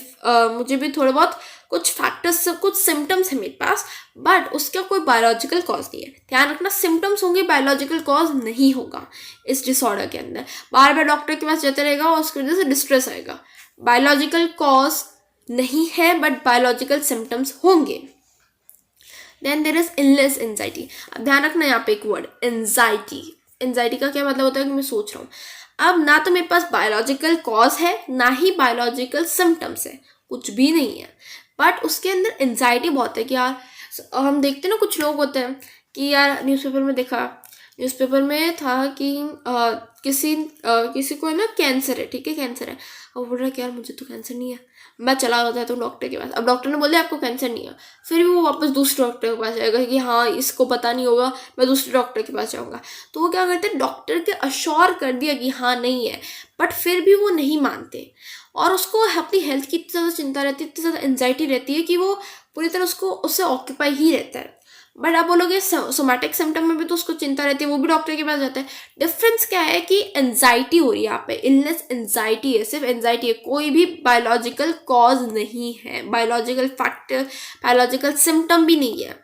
मुझे भी थोड़ा बहुत कुछ फैक्टर्स, कुछ सिम्टम्स है मेरे पास, बट उसका कोई बायोलॉजिकल कॉज नहीं है। ध्यान रखना, सिम्टम्स होंगे, बायोलॉजिकल कॉज नहीं होगा इस डिसऑर्डर के अंदर। बार बार डॉक्टर के पास जाते रहेगा और उसकी वजह से डिस्ट्रेस आएगा। बायोलॉजिकल कॉज नहीं है बट बायोलॉजिकल सिम्टम्स होंगे। Then there is illness anxiety. अब ध्यान रखना यहाँ पे एक वर्ड एंजाइटी। एंजाइटी का क्या मतलब होता है कि मैं सोच रहा हूँ, अब ना तो मेरे पास बायोलॉजिकल कॉज है ना ही बायोलॉजिकल सिम्टम्स है, कुछ भी नहीं है, बट उसके अंदर एंजाइटी बहुत है कि यार हम देखते हैं ना कुछ लोग होते हैं कि यार न्यूज़पेपर में देखा, न्यूज़पेपर में था कि किसी को है ना कैंसर है, ठीक है, कैंसर है, अब वो बोल रहा है कि यार मुझे तो कैंसर नहीं है, मैं चला जाता है तो डॉक्टर के पास, अब डॉक्टर ने बोला आपको कैंसर नहीं है, फिर भी वो वापस दूसरे डॉक्टर के पास जाएगा कि हाँ इसको पता नहीं होगा, मैं दूसरे डॉक्टर के पास जाऊँगा। तो वो क्या करते हैं, डॉक्टर के अश्योर कर दिया कि हाँ नहीं है, बट फिर भी वो नहीं मानते और उसको अपनी हेल्थ की इतनी ज़्यादा चिंता रहती है, इतनी ज़्यादा एंजाइटी रहती है कि वो पूरी तरह उससे ऑक्यूपाई ही रहता है। बट आप बोलोगे सोमैटिक सिम्टम में भी तो उसको चिंता रहती है, वो भी डॉक्टर के पास जाता है। डिफरेंस क्या है कि एंजाइटी हो रही है यहाँ पे, इलनेस एंजाइटी है, सिर्फ एंजाइटी है, कोई भी बायोलॉजिकल कॉज नहीं है, बायोलॉजिकल फैक्टर, बायोलॉजिकल सिम्टम भी नहीं है,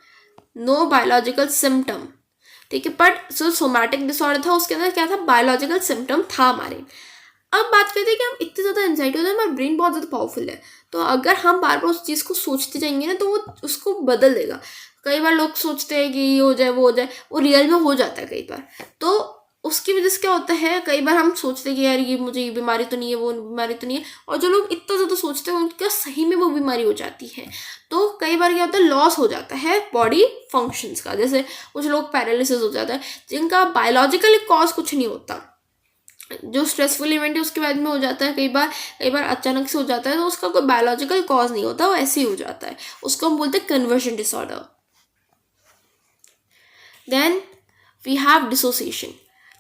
नो बायोलॉजिकल सिम्टम, ठीक है। बट जो सोमैटिक डिसऑर्डर था उसके अंदर क्या था, बायोलॉजिकल सिम्टम था हमारे। अब बात करते हैं कि हम इतनी ज़्यादा एंजाइटी होता है, हमारा ब्रेन बहुत ज़्यादा पावरफुल है, तो अगर हम बार बार उस चीज़ को सोचते जाएंगे ना तो वो उसको बदल देगा। कई बार लोग सोचते हैं कि ये हो जाए वो हो जाए, वो रियल में हो जाता है कई बार। तो उसकी वजह से क्या होता है, कई बार हम सोचते हैं कि यार ये मुझे ये बीमारी तो नहीं है, वो बीमारी तो नहीं है, और जो लोग इतना ज़्यादा सोचते हैं उनका सही में वो बीमारी हो जाती है। तो कई बार क्या होता है, लॉस हो जाता है बॉडी फंक्शंस का, जैसे कुछ लोग पैरालिसिस हो जाता है जिनका बायोलॉजिकल कॉज कुछ नहीं होता, जो स्ट्रेसफुल इवेंट है उसके बाद में हो जाता है, कई बार अचानक से हो जाता है, तो उसका कोई बायोलॉजिकल कॉज नहीं होता, वो ऐसे ही हो जाता है, उसको हम बोलते हैं conversion disorder. Then we have dissociation,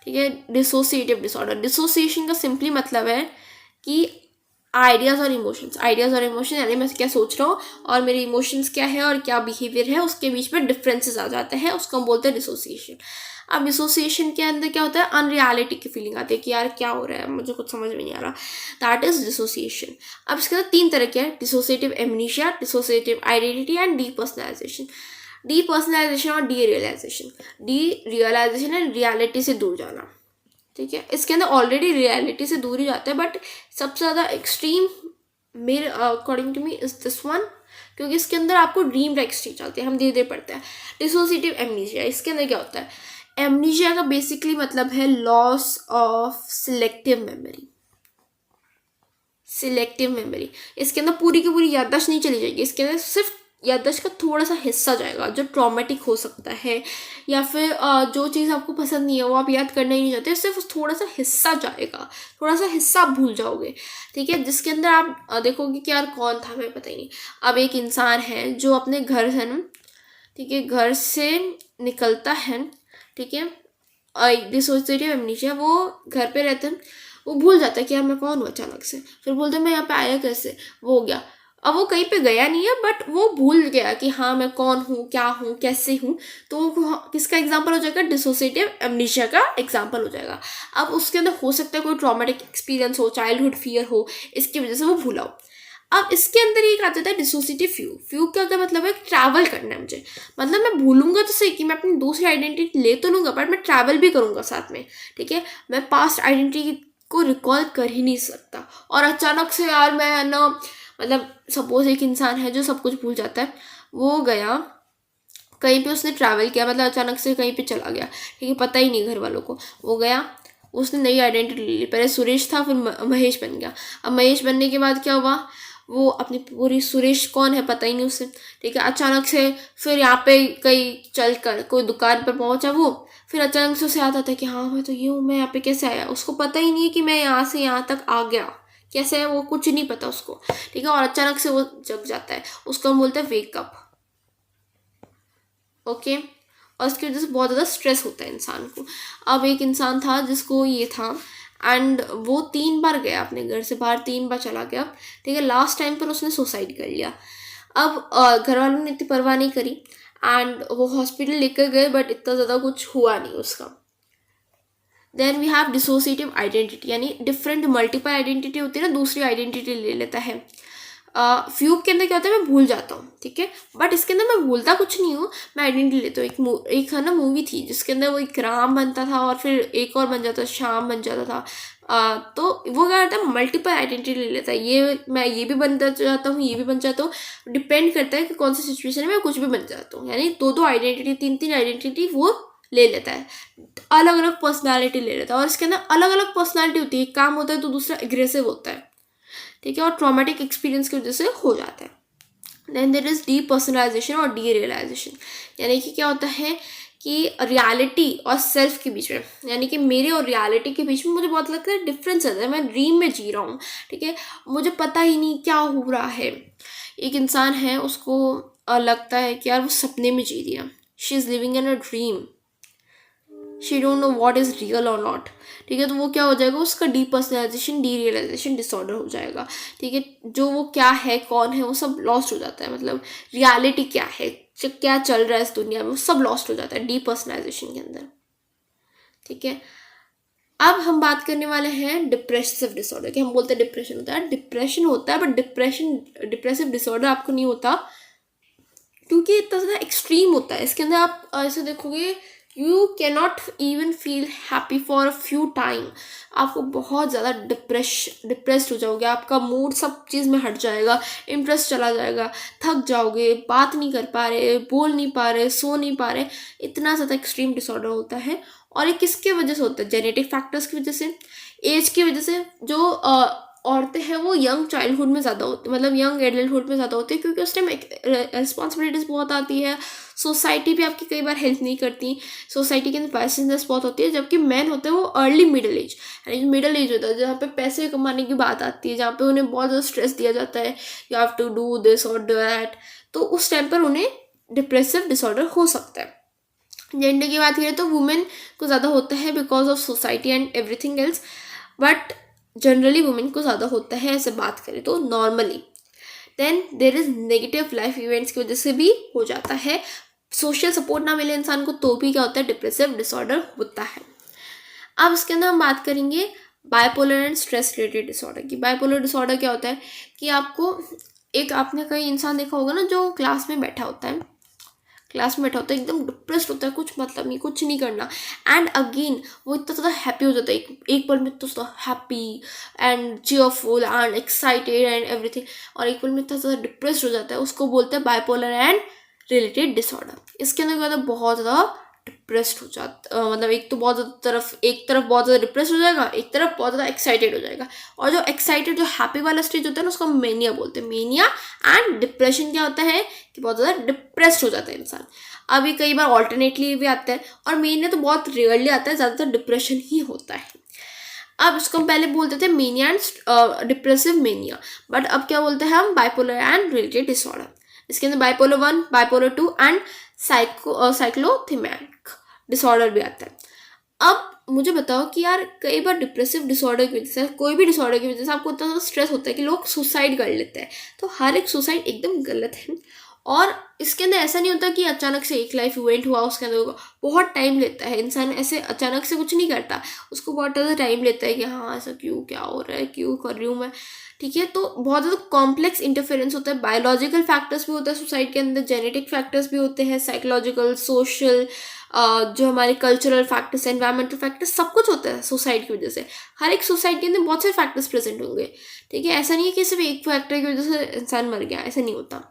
ठीक है, डिसोसिएटिव डिसऑर्डर। डिसोसिएशन का सिंपली मतलब है कि आइडियाज़ और इमोशन यानी मैं क्या सोच रहा हूँ और मेरे इमोशंस क्या है और क्या बिहेवियर है, उसके बीच में डिफरेंसेस आ जाते हैं, उसको हम बोलते हैं डिसोसिएशन। अब डिसोसिएशन के अंदर क्या होता है, अनरियलिटी की फीलिंग आती है कि यार क्या हो रहा है, मुझे कुछ समझ में नहीं आ रहा, दैट इज डिसोसिएशन। अब इसके अंदर 3 तरह के हैं, dissociative amnesia, dissociative identity and depersonalisation. Depersonalisation और डीरियलाइजेशन, डीरियलाइजेशन है रियलिटी से दूर जाना, ठीक है। इसके अंदर ऑलरेडी रियलिटी से दूर ही जाता है, बट सबसे ज़्यादा एक्सट्रीम मेरे according to me is this one, क्योंकि इसके अंदर आपको ड्रीम लाइक स्टेज चलते हैं, हम धीरे धीरे पढ़ते हैं। डिसोसिएटिव एमनीशिया, इसके अंदर क्या होता है, एमनीशिया का बेसिकली मतलब है loss of selective memory. Selective memory, इसके अंदर पूरी की पूरी याददाश्त नहीं चली जाएगी, इसके अंदर सिर्फ याददाश्त का थोड़ा सा हिस्सा जाएगा जो ट्रॉमेटिक हो सकता है, या फिर जो चीज़ आपको पसंद नहीं है वो आप याद करना ही नहीं चाहते, सिर्फ थोड़ा सा हिस्सा जाएगा, थोड़ा सा हिस्सा आप भूल जाओगे, ठीक है। जिसके अंदर आप देखोगे कि यार कौन था मैं पता ही नहीं। अब एक इंसान है जो अपने घर से ना, ठीक है, घर से निकलता है, ठीक है, डिसोसिएटिव एमनीशिया, वो घर पे रहते हैं, वो भूल जाता है कि यार मैं कौन हूँ अचानक से, फिर बोलते हैं मैं यहाँ पे आया कैसे, वो हो गया। अब वो कहीं पे गया नहीं है, बट वो भूल गया कि हाँ मैं कौन हूँ, क्या हूँ, कैसे हूँ, तो वो किसका एग्जाम्पल हो जाएगा, डिसोसिएटिव एमनीशिया का एग्जाम्पल हो जाएगा। अब उसके अंदर हो सकता है कोई ट्रॉमेटिक एक्सपीरियंस हो, चाइल्डहुड फियर हो, इसकी वजह से वो भूला हो। अब इसके अंदर एक आ जाता है डिसोसिएटिव फ्यूग। फ्यूग का क्या मतलब है, ट्रैवल करना है मुझे, मतलब मैं भूलूंगा तो सही कि मैं अपनी दूसरी आइडेंटिटी ले तो लूँगा, बट मैं ट्रैवल भी करूँगा साथ में, ठीक है। मैं पास्ट आइडेंटिटी को रिकॉल कर ही नहीं सकता, और अचानक से यार मैं ना, मतलब सपोज एक इंसान है जो सब कुछ भूल जाता है, वो गया कहीं पे, उसने ट्रैवल किया, मतलब अचानक से कहीं पे चला गया, ठीक है, पता ही नहीं घर वालों को, वो गया, उसने नई आइडेंटिटी ले ली, पहले सुरेश था फिर महेश बन गया। अब महेश बनने के बाद क्या हुआ, वो अपनी पूरी सुरेश कौन है पता ही नहीं उसे, ठीक है। अचानक से फिर यहाँ पे कहीं चल कर कोई दुकान पर पहुंचा वो, फिर अचानक से उसे याद आता है कि हाँ मैं तो ये हूँ, मैं यहाँ पे कैसे आया, उसको पता ही नहीं है कि मैं यहाँ से यहाँ तक आ गया कैसे है, वो कुछ नहीं पता उसको, ठीक है। और अचानक से वो जग जाता है, उसको हम बोलते हैं वेकअप, ओके। और उसकी वजह से बहुत ज़्यादा स्ट्रेस होता है इंसान को। अब एक इंसान था जिसको ये था, एंड वो 3 बार गया अपने घर से बाहर, 3 बार चला गया, ठीक है। लास्ट टाइम पर उसने सुसाइड कर लिया। अब घर वालों ने इतनी परवाह नहीं करी, एंड वो हॉस्पिटल लेकर गए, बट इतना ज़्यादा कुछ हुआ नहीं उसका। Then we have dissociative identity, यानी डिफरेंट मल्टीपल आइडेंटिटी होती है ना, दूसरी आइडेंटिटी ले लेता है। फ्यूग के अंदर क्या होता है, मैं भूल जाता हूँ, ठीक है, बट इसके अंदर मैं भूलता कुछ नहीं हूँ, मैं आइडेंटिटी लेता हूँ। एक है ना मूवी थी जिसके अंदर वो एक राम बनता था और फिर एक और बन जाता था, श्याम बन जाता था। तो वो क्या करता है, मल्टीपल आइडेंटिटी ले लेता है, ये मैं ये भी बन जाता हूँ, ये भी बन जाता हूँ, डिपेंड करता है कि कौन सी सिचुएशन में मैं कुछ भी बन जाता हूँ, यानी 2-2 आइडेंटिटी, 3-3 आइडेंटिटी वो ले लेता है, अलग अलग पर्सनालिटी ले लेता है। और इसके अंदर अलग अलग पर्सनालिटी होती है, एक काम होता है तो दूसरा एग्रेसिव होता है, ठीक है, और ट्रॉमेटिक एक्सपीरियंस की वजह से हो जाता है। देन देयर इज डीपर्सनलाइजेशन और डीरियलाइजेशन, यानी कि क्या होता है कि रियलिटी और सेल्फ के बीच में, यानी कि मेरे और रियलिटी के बीच में मुझे बहुत लगता है डिफरेंस है, मैं ड्रीम में जी रहा हूँ, ठीक है, मुझे पता ही नहीं क्या हो रहा है। एक इंसान है, उसको लगता है कि यार वो सपने में जी रही है, she is living in a dream, she don't know what is real और नॉट, ठीक है। तो वो क्या हो जाएगा, उसका डीपर्सनलाइजेशन डीरियलाइजेशन डिसऑर्डर हो जाएगा, ठीक है। जो वो क्या है, कौन है, वो सब लॉस्ट हो जाता है, मतलब रियलिटी क्या है, क्या चल रहा है इस दुनिया में, वो सब लॉस्ट हो जाता है डीपर्सनलाइजेशन के अंदर, ठीक है। अब हम बात करने वाले हैं डिप्रेसिव डिसऑर्डर की। हम बोलते हैं डिप्रेशन होता है, डिप्रेशन होता है, बट डिप्रेसिव डिसऑर्डर आपको नहीं होता, क्योंकि इतना ज़्यादा एक्सट्रीम होता है। इसके अंदर आप ऐसे देखोगे, you cannot even feel happy for a few time, आपको बहुत ज़्यादा डिप्रेस्ड हो जाओगे, आपका मूड सब चीज़ में हट जाएगा, इंटरेस्ट चला जाएगा, थक जाओगे, बात नहीं कर पा रहे, बोल नहीं पा रहे, सो नहीं पा रहे, इतना ज़्यादा एक्सट्रीम डिसऑर्डर होता है। और ये किसके वजह से होता है, जेनेटिक फैक्टर्स की वजह से, एज की वजह से। जो औरतें हैं वो यंग चाइल्डहुड में ज़्यादा होती है, मतलब यंग एडल्टहुड में ज़्यादा होती है, क्योंकि उस टाइम रिस्पॉन्सिबिलिटीज़ बहुत आती है, सोसाइटी भी आपकी कई बार हेल्प नहीं करती, सोसाइटी के अंदर पैसेंजर्स बहुत होती है। जबकि मैन होते हैं वो अर्ली मिडिल एज, यानी मिडिल एज होता है जहाँ पे पैसे कमाने की बात आती है, जहाँ पे उन्हें बहुत ज़्यादा स्ट्रेस दिया जाता है, you have to do this और दैट, तो उस टाइम पर उन्हें डिप्रेसिव डिसऑर्डर हो सकता है। जेंडर की बात करें तो वुमेन को ज़्यादा होता है because of society and everything else, but generally women को ज़्यादा होता है, ऐसे बात करें तो normally. Then there is negative life events की वजह से भी हो जाता है। सोशल सपोर्ट ना मिले इंसान को तो भी क्या होता है, डिप्रेसिव डिसऑर्डर होता है। अब इसके अंदर हम बात करेंगे bipolar and stress related disorder की। बाइपोलर डिसऑर्डर क्या होता है कि आपको एक, आपने कई इंसान देखा होगा ना जो क्लास में बैठा होता है, एकदम डिप्रेस्ड होता है, कुछ मतलब नहीं, कुछ नहीं करना, एंड अगेन वो इतना ज़्यादा हैप्पी हो जाता है, एक पल में इतना ज़्यादा happy and cheerful and excited and everything, और एक पल में इतना ज़्यादा डिप्रेस्ड हो जाता है, उसको बोलते हैं बाइपोलर एंड रिलेटेड डिसऑर्डर। इसके अंदर क्या होता है, बहुत ज़्यादा डिप्रेस्ड हो जाता, मतलब एक तो बहुत ज़्यादा एक तरफ बहुत ज़्यादा डिप्रेस हो जाएगा, एक तरफ बहुत ज़्यादा एक्साइटेड हो जाएगा, और जो एक्साइटेड जो हैप्पी वाला स्टेज होता है ना उसको मेनिया बोलते हैं। मेनिया एंड डिप्रेशन क्या होता है कि बहुत ज़्यादा डिप्रेस्ड हो जाता है इंसान। अब ये कई बार ऑल्टरनेटली भी आता है, और मेनिया तो बहुत रेयरली आता है, ज़्यादातर डिप्रेशन ही होता है। अब इसको हम पहले बोलते थे mania and depressive mania, but अब क्या बोलते हैं हम, बाइपोलर एंड रिलेटेड डिसऑर्डर। इसके अंदर बाइपोलर 1, बाइपोलर 2 एंड साइक्लोथिमेटिक डिसऑर्डर भी आता है। अब मुझे बताओ कि यार कई बार डिप्रेसिव डिसऑर्डर की वजह से, कोई भी डिसऑर्डर की वजह से आपको इतना ज़्यादा स्ट्रेस होता है कि लोग सुसाइड कर लेते हैं। तो हर एक सुसाइड एकदम गलत है, और इसके अंदर ऐसा नहीं होता कि अचानक से एक लाइफ इवेंट हुआ, उसके अंदर बहुत टाइम लेता है। इंसान ऐसे अचानक से कुछ नहीं करता, उसको बहुत ज़्यादा टाइम लेता है कि हाँ ऐसा क्यों, क्या हो रहा है, क्यों कर रही हूँ मैं, ठीक है। तो बहुत ज़्यादा कॉम्प्लेक्स इंटरफेरेंस होता है, बायोलॉजिकल फैक्टर्स भी होता है सुसाइड के अंदर, जेनेटिक फैक्टर्स भी होते हैं, साइकोलॉजिकल, सोशल, जो हमारे कल्चरल फैक्टर्स, एनवायरमेंटल फैक्टर्स, सब कुछ होता है सुसाइड की वजह से। हर एक सुसाइड के अंदर बहुत सारे फैक्टर्स प्रेजेंट होंगे, ठीक है। ऐसा नहीं है कि सिर्फ एक फैक्टर की वजह से इंसान मर गया, ऐसा नहीं होता।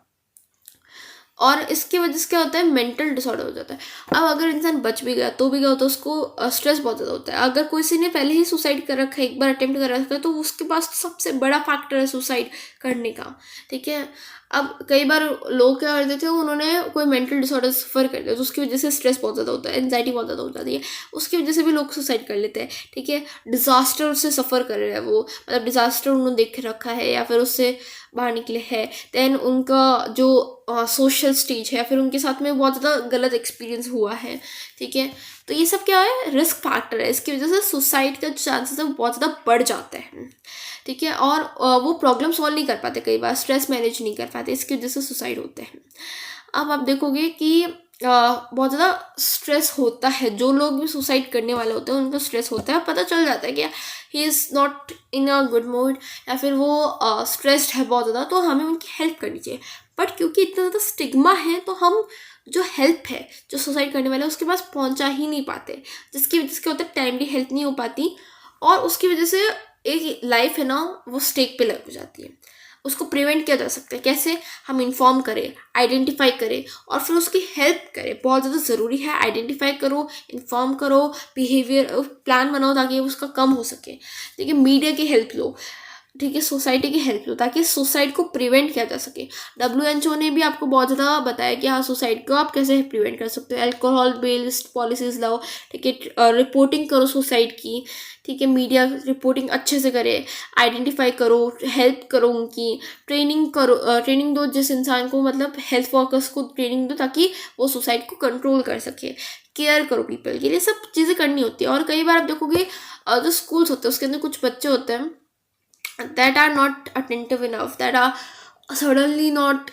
और इसकी वजह से क्या होता है, मेंटल डिसऑर्डर हो जाता है। अब अगर इंसान बच भी गया तो भी क्या होता है, उसको स्ट्रेस बहुत ज़्यादा होता है। अगर किसी ने पहले ही सुसाइड कर रखा है, एक बार अटेम्प्ट कर रखा है, तो उसके पास सबसे बड़ा फैक्टर है सुसाइड करने का, ठीक है। अब कई बार लोग क्या करते थे, उन्होंने कोई मेंटल डिसऑर्डर सफ़र कर दिया तो उसकी वजह से स्ट्रेस बहुत ज़्यादा होता है, एंजाइटी बहुत ज़्यादा हो जाती है, उसकी वजह से भी लोग सुसाइड कर लेते हैं, ठीक है। डिज़ास्टर से सफ़र कर रहे हैं वो, मतलब डिज़ास्टर उन्होंने देख रखा है या फिर उससे बाहर निकले हैं, देन उनका जो सोशल स्टेज है, फिर उनके साथ में बहुत ज़्यादा गलत एक्सपीरियंस हुआ है, ठीक है। तो ये सब क्या है, रिस्क फैक्टर है, इसकी वजह से सुसाइड का चांसेस है वो बहुत ज़्यादा बढ़ जाते हैं, ठीक है। और वो प्रॉब्लम सॉल्व नहीं कर पाते, कई बार स्ट्रेस मैनेज नहीं कर पाते, इसकी वजह से सुसाइड होते हैं। अब आप देखोगे कि बहुत ज़्यादा स्ट्रेस होता है, जो लोग भी सुसाइड करने वाले होते हैं उनको स्ट्रेस होता है, पता चल जाता है कि ही is not in a good mood, या फिर वो स्ट्रेस्ड है बहुत ज़्यादा, तो हमें उनकी हेल्प करनी चाहिए। बट क्योंकि इतना ज़्यादा स्टिग्मा है, तो हम जो हेल्प है जो सुसाइड करने वाले उसके पास पहुंचा ही नहीं पाते, जिसकी वजह से क्या होता है, टाइमली हेल्प नहीं हो पाती, और उसकी वजह से एक लाइफ है ना वो स्टेक पे लग जाती है। उसको प्रिवेंट किया जा सकता है, कैसे, हम इन्फॉर्म करें, आइडेंटिफाई करें और फिर उसकी हेल्प करें, बहुत ज़्यादा ज़रूरी है। आइडेंटिफाई करो, इन्फॉर्म करो, बिहेवियर प्लान बनाओ ताकि उसका कम हो सके, ठीक है। मीडिया की हेल्प लो, ठीक है, सोसाइटी की हेल्प लो ताकि सुसाइड को प्रिवेंट किया जा सके। WHO ने भी आपको बहुत ज़्यादा बताया कि हाँ सुसाइड को आप कैसे प्रिवेंट कर सकते हो। अल्कोहल बेस्ड पॉलिसीज़ लाओ, ठीक है, रिपोर्टिंग करो सुसाइड की, ठीक है, मीडिया रिपोर्टिंग अच्छे से करे, आइडेंटिफाई करो, हेल्प करो उनकी, ट्रेनिंग करो, ट्रेनिंग दो जिस इंसान को, मतलब हेल्थ वर्कर्स को ट्रेनिंग दो ताकि वो सुसाइड को कंट्रोल कर सके, केयर करो पीपल के लिए, सब चीज़ें करनी होती है। और कई बार आप देखोगे जो स्कूल्स होते हैं उसके अंदर कुछ बच्चे होते हैं that are not attentive enough, that are suddenly not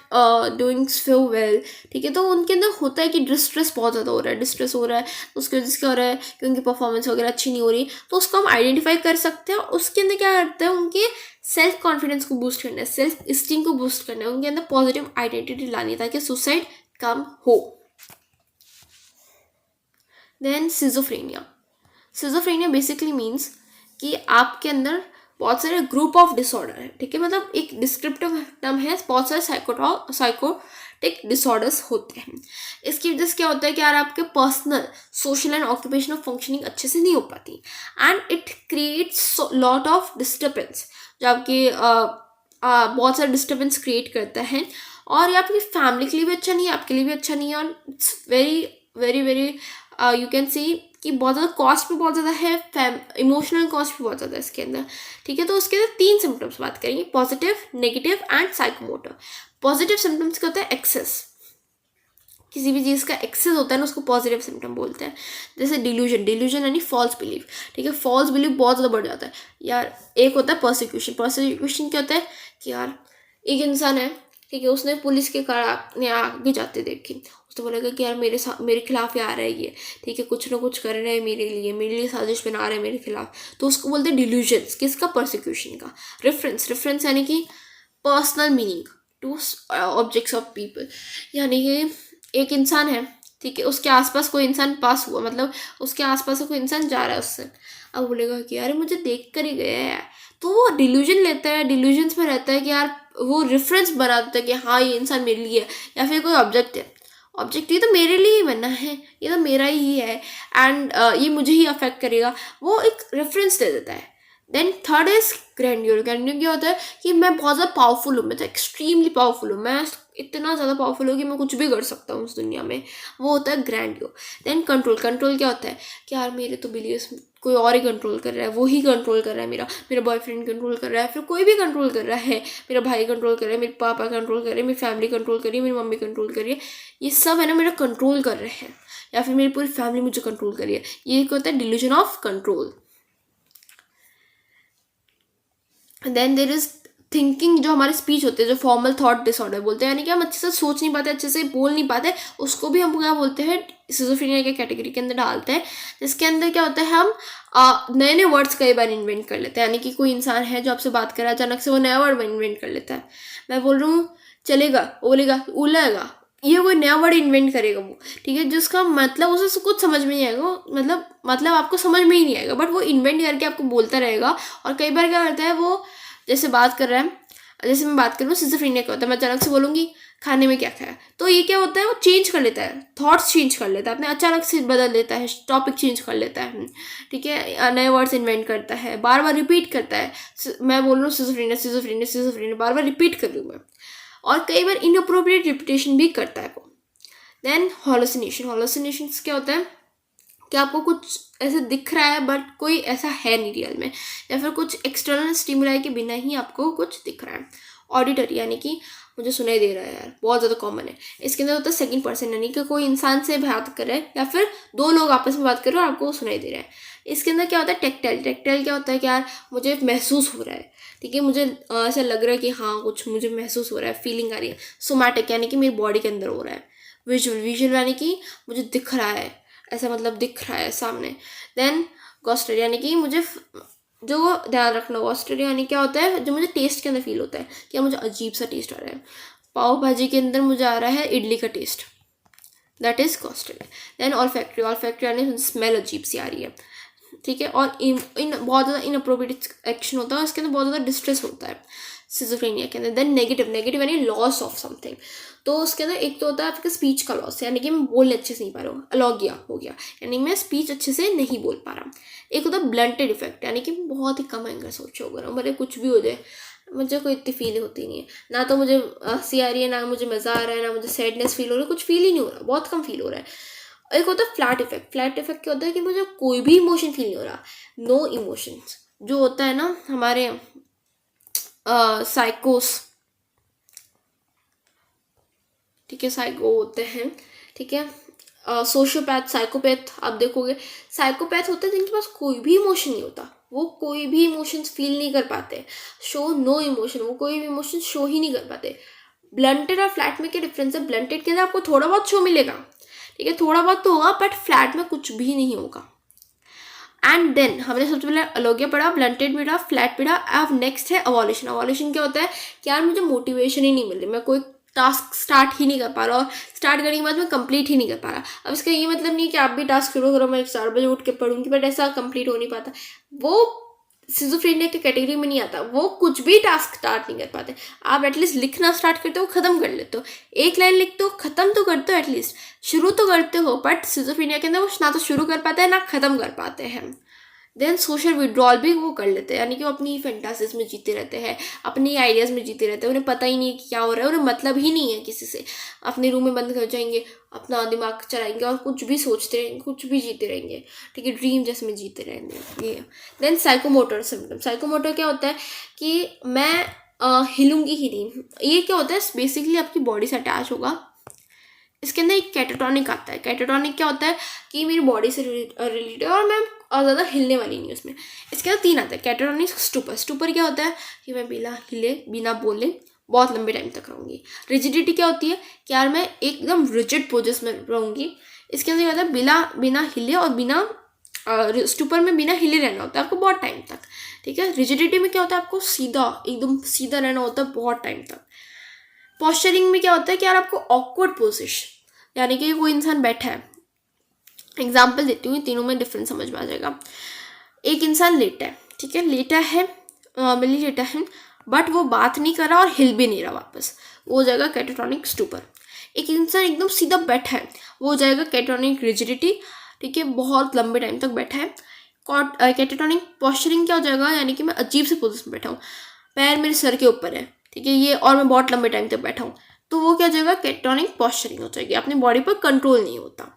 doing so well, ठीक है। तो उनके अंदर होता है कि डिस्ट्रेस बहुत ज़्यादा हो रहा है, डिस्ट्रेस हो रहा है, तो उसकी वजह से क्या हो रहा है कि उनकी परफॉर्मेंस वगैरह अच्छी नहीं हो रही, तो उसको हम आइडेंटिफाई कर सकते हैं। उसके अंदर क्या करते हैं, उनके सेल्फ कॉन्फिडेंस को बूस्ट करना है, सेल्फ इस्टीम को बूस्ट करना है, उनके अंदर पॉजिटिव आइडेंटिटी लानी है ताकि सुसाइड कम हो। देन सिजोफ्रेनिया बेसिकली मीन्स कि आपके अंदर बहुत सारे ग्रुप ऑफ डिसऑर्डर है, ठीक है, मतलब एक डिस्क्रिप्टिव टर्म है, बहुत सारे साइकोटिक डिसऑर्डर्स होते हैं। इसकी वजह से क्या होता है कि यार आपके personal, social and occupational functioning अच्छे से नहीं हो पाती, and it creates lot of disturbance, जो आपके बहुत सारे डिस्टर्बेंस क्रिएट करता है, और ये आपकी फैमिली के लिए भी अच्छा नहीं है, आपके लिए भी अच्छा नहीं है, और it's very very very you can see कि बहुत ज़्यादा कॉस्ट भी बहुत ज़्यादा है, इमोशनल कॉस्ट भी बहुत ज़्यादा है इसके अंदर, ठीक है। तो उसके अंदर 3 सिम्टम्स बात करेंगे, positive, negative and psychomotor. Positive symptoms क्या होता है, एक्सेस, किसी भी चीज़ का एक्सेस होता है ना उसको पॉजिटिव सिम्टम बोलते हैं। जैसे डिल्यूजन, डिल्यूजन यानी फॉल्स बिलीफ, ठीक है, फॉल्स बिलीफ बहुत ज़्यादा बढ़ जाता है यार। एक होता है परसिक्यूशन, परसिक्यूशन क्या होता है कि यार एक इंसान है, ठीक है, उसने पुलिस के कार ने आगे जाते देखी, उसने बोलेगा कि यार मेरे खिलाफ ही आ रहा है ये, ठीक है, कुछ ना कुछ कर रहे हैं मेरे लिए साजिश बना रहे हैं मेरे खिलाफ, तो उसको बोलते हैं डिल्यूजन्स। किसका? परसिक्यूशन का। रेफरेंस यानी कि personal meaning two objects of people, यानी कि एक इंसान है, ठीक है, उसके आसपास कोई इंसान पास हुआ, मतलब उसके आसपास से कोई इंसान जा रहा है उससे, अब बोलेगा कि यार मुझे देख कर ही गया है, तो वो डिल्यूजन लेता है, डिल्यूजन्स में रहता है कि यार वो रेफरेंस बना देता है कि हाँ ये इंसान मेरे लिए है, या फिर कोई ऑब्जेक्ट है, ऑब्जेक्ट ये तो मेरे लिए ही बना है, ये तो मेरा ही है, एंड ये मुझे ही अफेक्ट करेगा, वो एक रेफरेंस दे देता है। Then third is grandeur. Grandeur क्या होता है कि मैं बहुत ज़्यादा पावरफुल हूँ, मैं तो एक्सट्रीमली पावरफुल हूँ, मैं इतना ज़्यादा पावरफुल हूँ कि मैं कुछ भी कर सकता हूँ उस दुनिया में, वो होता है ग्रैंड्योर। Then control. कंट्रोल क्या होता है कि यार मेरे तो बिलीव्स कोई और ही कंट्रोल कर रहा है, वो ही कंट्रोल कर रहा है, मेरा बॉयफ्रेंड कंट्रोल कर रहा है, फिर कोई भी कंट्रोल कर रहा है, मेरा भाई कंट्रोल कर रहा है, मेरे पापा कंट्रोल कर रहे हैं, मेरी फैमिली कंट्रोल कर रही है, मेरी मम्मी कंट्रोल कर रही है, ये सब है ना मेरा कंट्रोल कर रहे हैं, या फिर मेरी पूरी फैमिली मुझे कंट्रोल कर रही है, ये क्या होता है? Delusion of control. Then there is thinking, जो हमारे स्पीच होते हैं, जो फॉर्मल थॉट डिसऑर्डर बोलते हैं, यानी कि हम अच्छे से सोच नहीं पाते, अच्छे से बोल नहीं पाते, उसको भी हम क्या बोलते हैं? सिजोफ्रेनिया के कैटेगरी के अंदर डालते हैं, जिसके अंदर क्या होता है हम नए नए वर्ड्स कई बार इन्वेंट कर लेते हैं, यानी कि कोई इंसान है जो आपसे बात कर रहा है, अचानक से वो नया वर्ड इन्वेंट कर लेता है। मैं बोल रहा हूँ चलेगा, वो बोलेगा उलेगा, ये कोई नया वर्ड इन्वेंट करेगा वो, ठीक है, जिसका मतलब उसे कुछ समझ में नहीं आएगा, मतलब आपको समझ में ही नहीं आएगा, बट वो इन्वेंट करके आपको बोलता रहेगा। और कई बार क्या करता है वो, जैसे बात कर रहा है, जैसे मैं बात कर रही हूँ, सिजोफ्रेनिया क्या होता है, मैं अचानक से बोलूँगी खाने में क्या खाया, तो ये क्या होता है, वो चेंज कर लेता है, थॉट्स चेंज कर लेता है, अपने अचानक से बदल लेता है, टॉपिक चेंज कर लेता है, ठीक है, नए वर्ड्स इन्वेंट करता है, बार बार रिपीट करता है। मैं बोल रहा हूँ सिजोफ्रेनिया सिजोफ्रेनिया सिजोफ्रेनिया, बार बार रिपीट कर रही हूँ मैं, और कई बार इनअप्रोप्रिएट रिपीटेशन भी करता है वो। देन हॉलोसिनेशन। हॉलोसिनेशंस क्या होता है कि आपको कुछ ऐसे दिख रहा है बट कोई ऐसा है नहीं रियल में, या फिर कुछ एक्सटर्नल स्टिमुलाई के बिना ही आपको कुछ दिख रहा है। ऑडिटरी यानी कि मुझे सुनाई दे रहा है यार, बहुत ज़्यादा कॉमन है। इसके अंदर होता है सेकंड पर्सन, यानी कि कोई इंसान से बात कर रहा है या फिर दो लोग आपस में बात कर रहे हो और आपको सुनाई दे रहा है। इसके अंदर क्या होता है? टेक्टाइल। टेक्टाइल क्या होता है कि यार मुझे महसूस हो रहा है, ठीक है, मुझे ऐसा लग रहा है कि हाँ कुछ मुझे महसूस हो रहा है, फीलिंग आ रही है। सोमैटिक यानी कि मेरी बॉडी के अंदर हो रहा है। विजुअल। विजुअल यानी कि मुझे दिख रहा है, ऐसा मतलब दिख रहा है सामने। देन गॉस्टरी यानी कि मुझे जो ध्यान रखना, गॉस्टरी यानी क्या होता है, जो मुझे टेस्ट के अंदर फील होता है कि मुझे अजीब सा टेस्ट आ रहा है। पाव भाजी के अंदर मुझे आ रहा है इडली का taste, that is gustatory. Then olfactory. Olfactory यानी स्मेल अजीब सी आ रही है, ठीक है, और इन बहुत ज़्यादा इनअप्रोप्रिएट एक्शन होता है, उसके अंदर बहुत ज़्यादा डिस्ट्रेस होता है सिजोफ्रेनिया के अंदर। Then negative. नेगेटिव यानी लॉस ऑफ समथिंग, तो उसके अंदर एक तो होता है आपका स्पीच का लॉस, यानी कि मैं बोलने अच्छे से नहीं पा रहा हूँ, अलॉगिया हो गया, यानी मैं स्पीच अच्छे से नहीं बोल पा रहा। एक होता है ब्लंटेड इफेक्ट, यानी कि बहुत ही कम एंगर सोच हो रहा हूँ, भले कुछ भी हो जाए मुझे कोई इतनी फील होती नहीं है, ना तो मुझे हंसी आ रही है, ना मुझे मज़ा आ रहा है, ना मुझे सैडनेस फील हो रहा है, कुछ फील ही नहीं हो रहा, बहुत कम फील हो रहा है। एक होता है फ्लैट इफेक्ट। फ्लैट इफेक्ट क्या होता है कि मुझे कोई भी इमोशन फील नहीं हो रहा, नो इमोशंस। जो होता है ना हमारे साइकोस, ठीक है, साइको होते हैं, ठीक है, सोशियोपैथ, साइकोपैथ आप देखोगे, साइकोपैथ होते हैं जिनके पास कोई भी इमोशन नहीं होता, वो कोई भी इमोशंस फील नहीं कर पाते, शो नो इमोशन, वो कोई भी इमोशन शो ही नहीं कर पाते। ब्लंटेड और फ्लैट में क्या डिफरेंस है? ब्लंटेड के अंदर आपको थोड़ा बहुत शो मिलेगा, ठीक है, थोड़ा बहुत तो होगा, बट फ्लैट में कुछ भी नहीं होगा। एंड देन हमने सबसे पहले अलोगिया पढ़ा, ब्लंटेड पढ़ा, फ्लैट पढ़ा। अब नेक्स्ट है अवॉल्यूशन। अवॉल्यूशन क्या होता है कि यार मुझे मोटिवेशन ही नहीं मिल रही, मैं कोई टास्क स्टार्ट ही नहीं कर पा रहा, और स्टार्ट करने के बाद मैं कंप्लीट ही नहीं कर पा रहा। अब इसका ये मतलब नहीं कि आप भी टास्क शुरू करो, मैं 4 बजे उठ के पढ़ूंगी, बट ऐसा कंप्लीट हो नहीं पाता, वो सिजोफ्रेनिया की कैटेगरी में नहीं आता। वो कुछ भी टास्क स्टार्ट नहीं कर पाते। आप एटलीस्ट लिखना स्टार्ट करते हो, ख़त्म कर लेते हो, एक लाइन लिखते हो, ख़त्म तो करते हो, एटलीस्ट शुरू तो करते हो, बट सिजोफ्रेनिया के अंदर वो ना तो शुरू कर पाते हैं ना ख़त्म कर पाते हैं। देन सोशल विड्रॉल भी वो कर लेते हैं, यानी कि वो अपनी फैंटासीज में जीते रहते हैं, अपनी आइडियाज़ में जीते रहते हैं, उन्हें पता ही नहीं कि क्या हो रहा है, उन्हें मतलब ही नहीं है किसी से, अपने रूम में बंद कर जाएंगे, अपना दिमाग चलाएंगे और कुछ भी सोचते रहेंगे, कुछ भी जीते रहेंगे, ठीक है, ड्रीम जैसे में जीते रहेंगे ये। Then psychomotor symptom. साइकोमोटर क्या होता है कि मैं हिलूंगी ही नहीं। ये क्या होता है? बेसिकली आपकी बॉडी से अटैच होगा, इसके अंदर एक कैटाटोनिक आता है। कैटाटोनिक क्या होता है कि मेरी बॉडी से रिलेटेड और मैं ज़्यादा हिलने वाली नहीं हूँ उसमें। इसके अंदर 3 आता है, कैटाटोनिक, स्टूपर। स्टूपर क्या होता है कि मैं बिना हिले बिना बोले बहुत लंबे टाइम तक रहूँगी। रिजिडिटी क्या होती है कि यार मैं एकदम रिजिड पोजिशन में रहूँगी। इसके अंदर क्या होता है बिना बिना हिले और बिना स्टूपर में बिना हिले रहना होता है आपको बहुत टाइम तक, ठीक है। रिजिडिटी में क्या होता है आपको सीधा एकदम सीधा रहना होता है बहुत टाइम तक। पॉस्चरिंग में क्या होता है कि यार आपको ऑकवर्ड पोजिशन, यानी कि कोई इंसान बैठा है, एग्जाम्पल देती हूँ, तीनों में डिफरेंस समझ में आ जाएगा। एक इंसान लेटा है, ठीक है, लेटा है नॉर्मली लेटा है, बट वो बात नहीं कर रहा और हिल भी नहीं रहा वापस, वो हो जाएगा कैटाटोनिक स्टूपर। एक इंसान एकदम सीधा बैठा है, वो हो जाएगा कैटाटोनिक रिजिडिटी, ठीक है, बहुत लंबे टाइम तक बैठा है। कैटाटोनिक पॉस्चरिंग क्या हो जाएगा, यानी कि मैं अजीब से पोजिशन में बैठा हूँ, पैर मेरे सर के ऊपर है, ठीक है, ये, और मैं बहुत लंबे टाइम तक बैठा हूँ, तो वो क्या हो जाएगा कैटाटोनिक पॉस्चरिंग हो जाएगी, अपनी बॉडी पर कंट्रोल नहीं होता।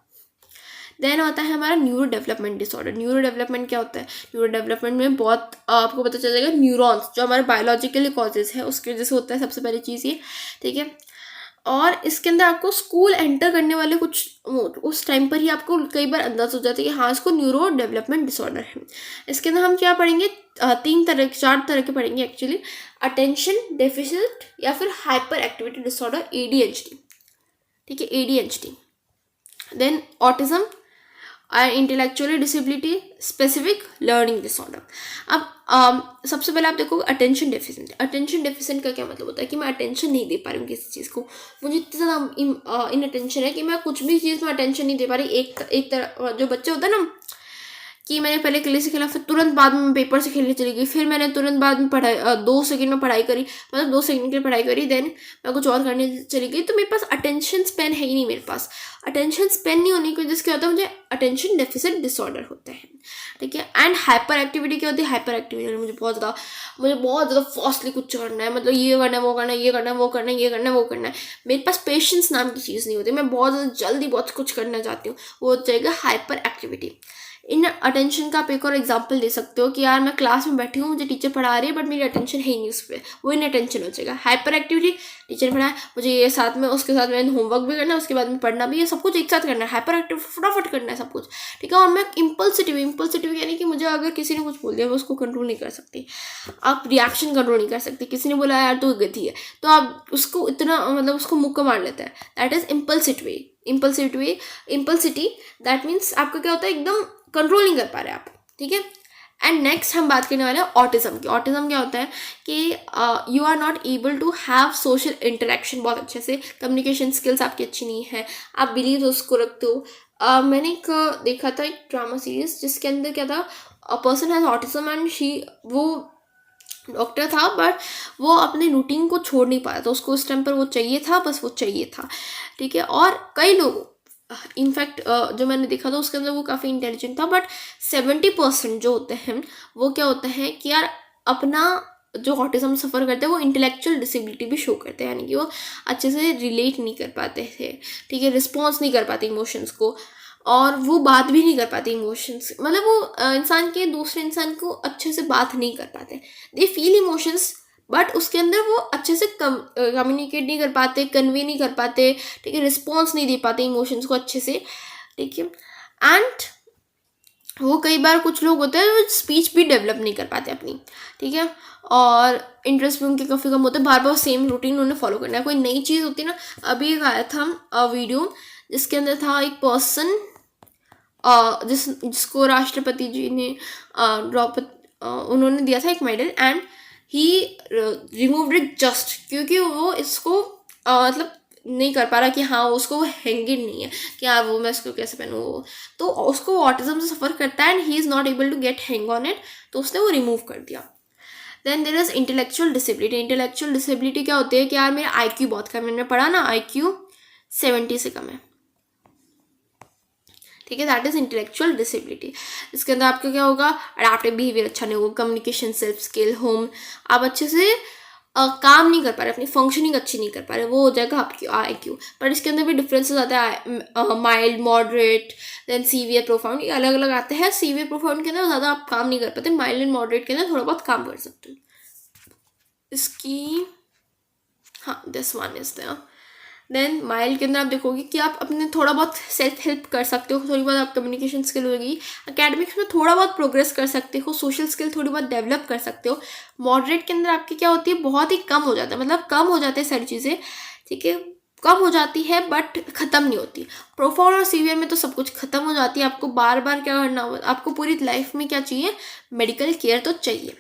देन होता है हमारा neuro development disorder. Neuro development क्या होता है, न्यूरो डेवलपमेंट में बहुत आपको पता चल जाएगा न्यूरॉन्स जो हमारे बायोलॉजिकली कॉजेज है उसकी वजह से होता है, सबसे पहली चीज़ ये, ठीक है। और इसके अंदर आपको स्कूल एंटर करने वाले कुछ उस टाइम पर ही आपको कई बार अंदाज हो जाता है कि हाँ इसको न्यूरो डेवलपमेंट डिसऑर्डर है। इसके अंदर हम क्या पढ़ेंगे, 4 तरह के पढ़ेंगे एक्चुअली, अटेंशन डेफिसिट या फिर हाइपर एक्टिविटी डिसऑर्डर, ADHD, ठीक है, ADHD। Then autism, intellectually disability, specific learning disorder. अब सबसे पहले आप देखो अटेंशन डेफिशिएंट। अटेंशन डेफिशिएंट का क्या मतलब होता है कि मैं अटेंशन नहीं दे पा रही हूँ किसी चीज़ को, मुझे इतनी ज़्यादा इन अटेंशन है कि मैं कुछ भी चीज़ में अटेंशन नहीं दे पा रही। एक तरह जो बच्चे होते हैं ना कि मैंने पहले किले से खेला, फिर तुरंत बाद में पेपर से खेलने चली गई, फिर मैंने तुरंत बाद में पढ़ाई 2 सेकंड में पढ़ाई करी, मतलब 2 सेकंड के लिए पढ़ाई करी, देन मैं कुछ और करने चली गई, तो मेरे पास अटेंशन स्पेन है ही नहीं। मेरे पास अटेंशन स्पेन नहीं होने की वजह से क्या होता है, मुझे अटेंशन डेफिसिट डिसऑर्डर होता है, ठीक है। एंड हाइपर एक्टिविटी क्या होती है, हाइपर एक्टिविटी मुझे बहुत ज़्यादा फास्टली कुछ करना है, मतलब ये करना है वो करना है, ये करना है वो करना है, ये करना है वो करना है, मेरे पास पेशेंस नाम की चीज़ नहीं होती, मैं बहुत ज़्यादा जल्दी बहुत कुछ करना चाहती हूँ, वो हो जाएगा हाइपर एक्टिविटी। इन अटेंशन का आप एक और एग्जांपल दे सकते हो कि यार मैं क्लास में बैठी हूँ, मुझे टीचर पढ़ा रही है बट मेरी अटेंशन है ही नहीं उस पर, वो इन अटेंशन हो जाएगा। हाइपर एक्टिविटी, टीचर पढ़ाए, मुझे ये साथ में उसके साथ में होमवर्क भी करना है, उसके बाद में पढ़ना भी है, सब कुछ एक साथ करना है, हाइपर एक्टिव फटाफट करना है सब कुछ, ठीक है। और मैं इम्पल्सिटिव यानी कि मुझे अगर किसी ने कुछ बोल दिया मैं उसको कंट्रोल नहीं कर सकती, आप रिएक्शन कंट्रोल नहीं कर सकती। किसी ने बोला यार तू गधी है, तो आप उसको इतना मतलब उसको मुक्का मार लेता है, दैट इज इम्पल्सिटी। दैट मीन्स आपका क्या होता है, एकदम कंट्रोल नहीं कर पा रहे आप, ठीक है। एंड नेक्स्ट हम बात करने वाले हैं ऑटिज्म की। ऑटिज्म क्या होता है कि you are not able to have social interaction, बहुत अच्छे से कम्युनिकेशन स्किल्स आपकी अच्छी नहीं है, आप बिलीव उसको रखते हो। मैंने एक देखा था एक ड्रामा सीरीज जिसके अंदर क्या था, a person has autism and वो डॉक्टर था बट वो अपने रूटीन को छोड़ नहीं पाया था, उसको उस टाइम पर वो चाहिए था, बस वो चाहिए था, ठीक है। और कई लोग इनफैक्ट जो मैंने देखा था उसके अंदर वो काफ़ी इंटेलिजेंट था, बट 70% जो होते हैं वो क्या होता है कि यार अपना जो ऑटिज्म सफ़र करते हैं वो इंटेलेक्चुअल डिसेबिलिटी भी शो करते हैं, यानी कि वो अच्छे से रिलेट नहीं कर पाते थे, ठीक है, रिस्पॉन्स नहीं कर पाते इमोशंस को, और वो बात भी नहीं कर पाते इमोशंस, मतलब वो इंसान के दूसरे इंसान को अच्छे से बात नहीं कर पाते, दे फील इमोशंस बट उसके अंदर वो अच्छे से कम्युनिकेट नहीं कर पाते, कन्वे नहीं कर पाते, ठीक है, रिस्पॉन्स नहीं दे पाते इमोशंस को अच्छे से, ठीक है। एंड वो कई बार कुछ लोग होते हैं वो स्पीच भी डेवलप नहीं कर पाते अपनी, ठीक है, और इंटरेस्ट भी उनके काफ़ी कम होते हैं, बार बार सेम रूटीन उन्हें फॉलो करना है। कोई नई चीज़ होती है ना, अभी एक आया था वीडियो जिसके अंदर था एक पर्सन जिसको राष्ट्रपति जी ने उन्होंने दिया था एक medal, and he removed it just क्योंकि वो इसको मतलब नहीं कर पा रहा कि हाँ उसको वो हैंगिंग नहीं है कि हाँ वो मैं इसको कैसे पहनूँ, तो उसको ऑटिज्म से सफ़र करता है and he is not able to get hang on it, तो उसने वो रिमूव कर दिया। Then there is intellectual disability. Intellectual disability क्या होती है कि यार मेरा IQ बहुत कम है, मैंने पढ़ा ना IQ 70 से कम है, ठीक है, दैट इज इंटेलेक्चुअल डिसेबिलिटी। इसके अंदर आपका क्या होगा, अडेप्टिव बिहेवियर अच्छा नहीं होगा, कम्युनिकेशन सेल्फ स्किल होम आप अच्छे से काम नहीं कर पा रहे, अपनी फंक्शनिंग अच्छी नहीं कर पा रहे, वो हो जाएगा आपकी IQ। पर इसके अंदर भी डिफरेंसेस आते हैं, mild moderate then severe profound, ये अलग अलग आते हैं। सीवियर प्रोफाउंड के अंदर ज़्यादा आप काम नहीं कर पाते, माइल्ड एंड मॉडरेट के अंदर थोड़ा बहुत काम कर सकते हैं। इसकी हाँ this one is there. Then mild के अंदर आप देखोगे कि आप अपने थोड़ा बहुत सेल्फ हेल्प कर सकते हो, थोड़ी बहुत आप कम्युनिकेशन स्किल होगी, एकेडमिक्स में थोड़ा बहुत प्रोग्रेस कर सकते हो, सोशल स्किल थोड़ी बहुत डेवलप कर सकते हो। मॉडरेट के अंदर आपकी क्या होती है, बहुत ही कम हो जाता है, मतलब कम हो जाते हैं सारी चीज़ें, ठीक है, कम हो जाती है बट ख़त्म नहीं होती। प्रोफाउंड और सीवियर में तो सब कुछ ख़त्म हो जाती है, आपको बार बार क्या करना होगा, आपको पूरी लाइफ में क्या चाहिए, मेडिकल केयर तो चाहिए।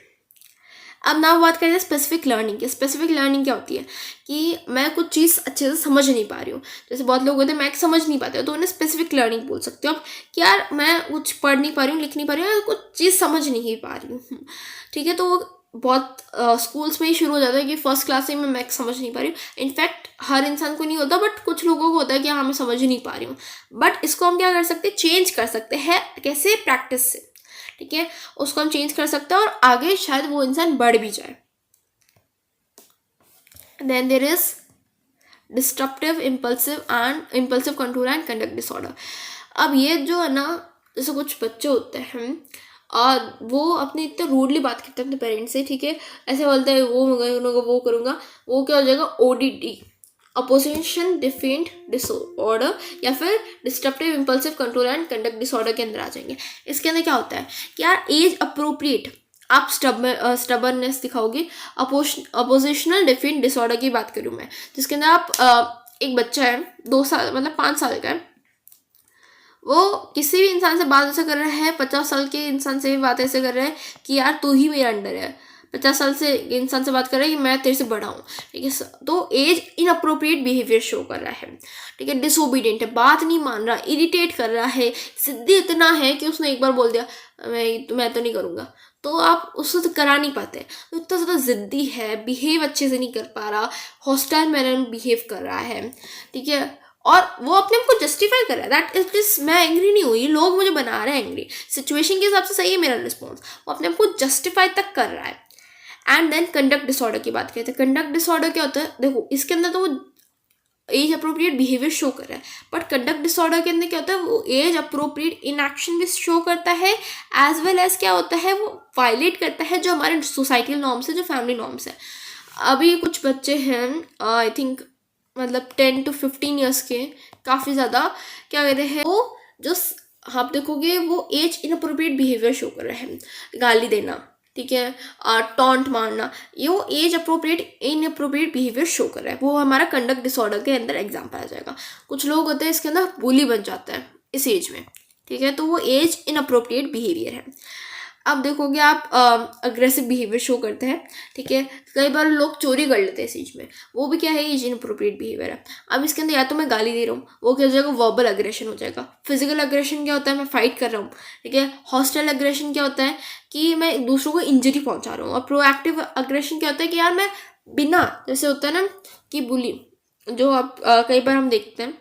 अब ना बात करें स्पेसिफिक लर्निंग की। स्पेसिफिक लर्निंग क्या होती है कि मैं कुछ चीज़ अच्छे से समझ नहीं पा रही हूँ, जैसे बहुत लोग होते हैं मैथ समझ नहीं पाते हो, तो उन्हें स्पेसिफिक लर्निंग बोल सकते हो आप कि यार मैं कुछ पढ़ नहीं पा रही हूँ, लिख नहीं पा रही हूँ, कुछ चीज़ समझ नहीं पा रही हूँ, ठीक है। तो वो बहुत स्कूल्स में ही शुरू हो जाता है कि फर्स्ट क्लास से मैं मैथ्स समझ नहीं पा रही हूँ। इनफैक्ट हर इंसान को नहीं होता, बट कुछ लोगों को होता है कि हाँ मैं समझ नहीं पा रही हूँ। बट इसको हम क्या कर सकते हैं, चेंज कर सकते हैं, कैसे, प्रैक्टिस से, ठीक है, उसको हम चेंज कर सकते हैं और आगे शायद वो इंसान बढ़ भी जाए। Then there is disruptive impulsive control and conduct disorder. अब ये जो है ना, जैसे कुछ बच्चे होते हैं और वो अपने इतने रूडली बात करते हैं अपने पेरेंट्स से, ठीक है, ऐसे बोलते हैं वो करूँगा, वो क्या हो जाएगा, ODD, अपोजिशन डिफेंट डिसऑर्डर, या फिर disruptive impulsive control and conduct disorder के अंदर आ जाएंगे। इसके अंदर क्या होता है कि यार एज अप्रोप्रिएट आप स्टबरनेस दिखाओगे। अपोजिशनल डिफेंट डिसऑर्डर की बात करूँ मैं, जिसके अंदर आप एक बच्चा है 2 साल मतलब 5 साल का है, वो किसी भी इंसान से बात ऐसे कर रहा है, 50 साल के इंसान से भी बात ऐसे कर रहा है कि यार तू ही मेरे अंडर है, 50 साल से इंसान से बात कर रहा है कि मैं तेरे से बड़ा हूँ, ठीक है। तो एज इनअप्रोप्रिएट बिहेवियर शो कर रहा है, ठीक है, डिसोबीडियंट है, बात नहीं मान रहा, इरिटेट कर रहा है, जिद्दी इतना है कि उसने एक बार बोल दिया मैं तो नहीं करूँगा, तो आप उससे तो करा नहीं पाते। तो इतना ज़्यादा ज़िद्दी है, बिहेव अच्छे से नहीं कर पा रहा, हॉस्टाइल मैनर में बिहेव कर रहा है, ठीक है, और वो अपने आप को जस्टिफाई कर रहा है, दैट इज दिस, मैं एंग्री नहीं हुई, ये लोग मुझे बना रहे हैं एंग्री, सिचुएशन के हिसाब से सही है मेरा रिस्पॉन्स, वो अपने आप को जस्टिफाई तक कर रहा है। एंड देन कंडक्ट डिसऑर्डर की बात करते हैं। कंडक्ट डिसऑर्डर क्या होता है, देखो इसके अंदर तो वो एज अप्रोप्रिएट बिहेवियर शो कर रहा है, बट कंडक्ट डिसऑर्डर के अंदर क्या होता है, वो एज अप्रोप्रिएट इनएक्शन भी शो करता है, एज वेल एज क्या होता है, वो वायलेट करता है जो हमारे सोसाइटल नॉर्म्स है, जो फैमिली नॉर्म्स है। अभी कुछ बच्चे हैं आई थिंक मतलब 10 to 15 ईयर्स के, काफ़ी ज़्यादा क्या कहते हैं वो, जो आप देखोगे वो एज इनअप्रोप्रिएट बिहेवियर शो कर रहे हैं, गाली देना, ठीक है, टॉन्ट मारना, ये वो age appropriate inappropriate behaviour show कर रहा है, वो हमारा कंडक्ट डिसऑर्डर के अंदर एग्जाम्पल आ जाएगा। कुछ लोग होते हैं इसके अंदर बुली बन जाता है इस एज में, ठीक है, तो वो एज इनअप्रोप्रिएट बिहेवियर है। अब देखोगे आप अग्रेसिव बिहेवियर शो करते हैं, ठीक है, कई बार लोग चोरी कर लेते हैं इस एज में, वो भी क्या है, एज इनअप्रोप्रिएट बिहेवियर है। अब इसके अंदर या तो मैं गाली दे रहा हूँ, वो क्या हो जाएगा, वर्बल अग्रेशन हो जाएगा। फिजिकल अग्रेशन क्या होता है, मैं फाइट कर रहा हूँ, ठीक है। हॉस्टाइल अग्रेशन क्या होता है कि मैं दूसरों को इंजरी पहुँचा रहा हूँ। और प्रोएक्टिव अग्रेशन क्या होता है कि यार मैं बिना, जैसे होता है ना कि बुली, जो आप कई बार हम देखते हैं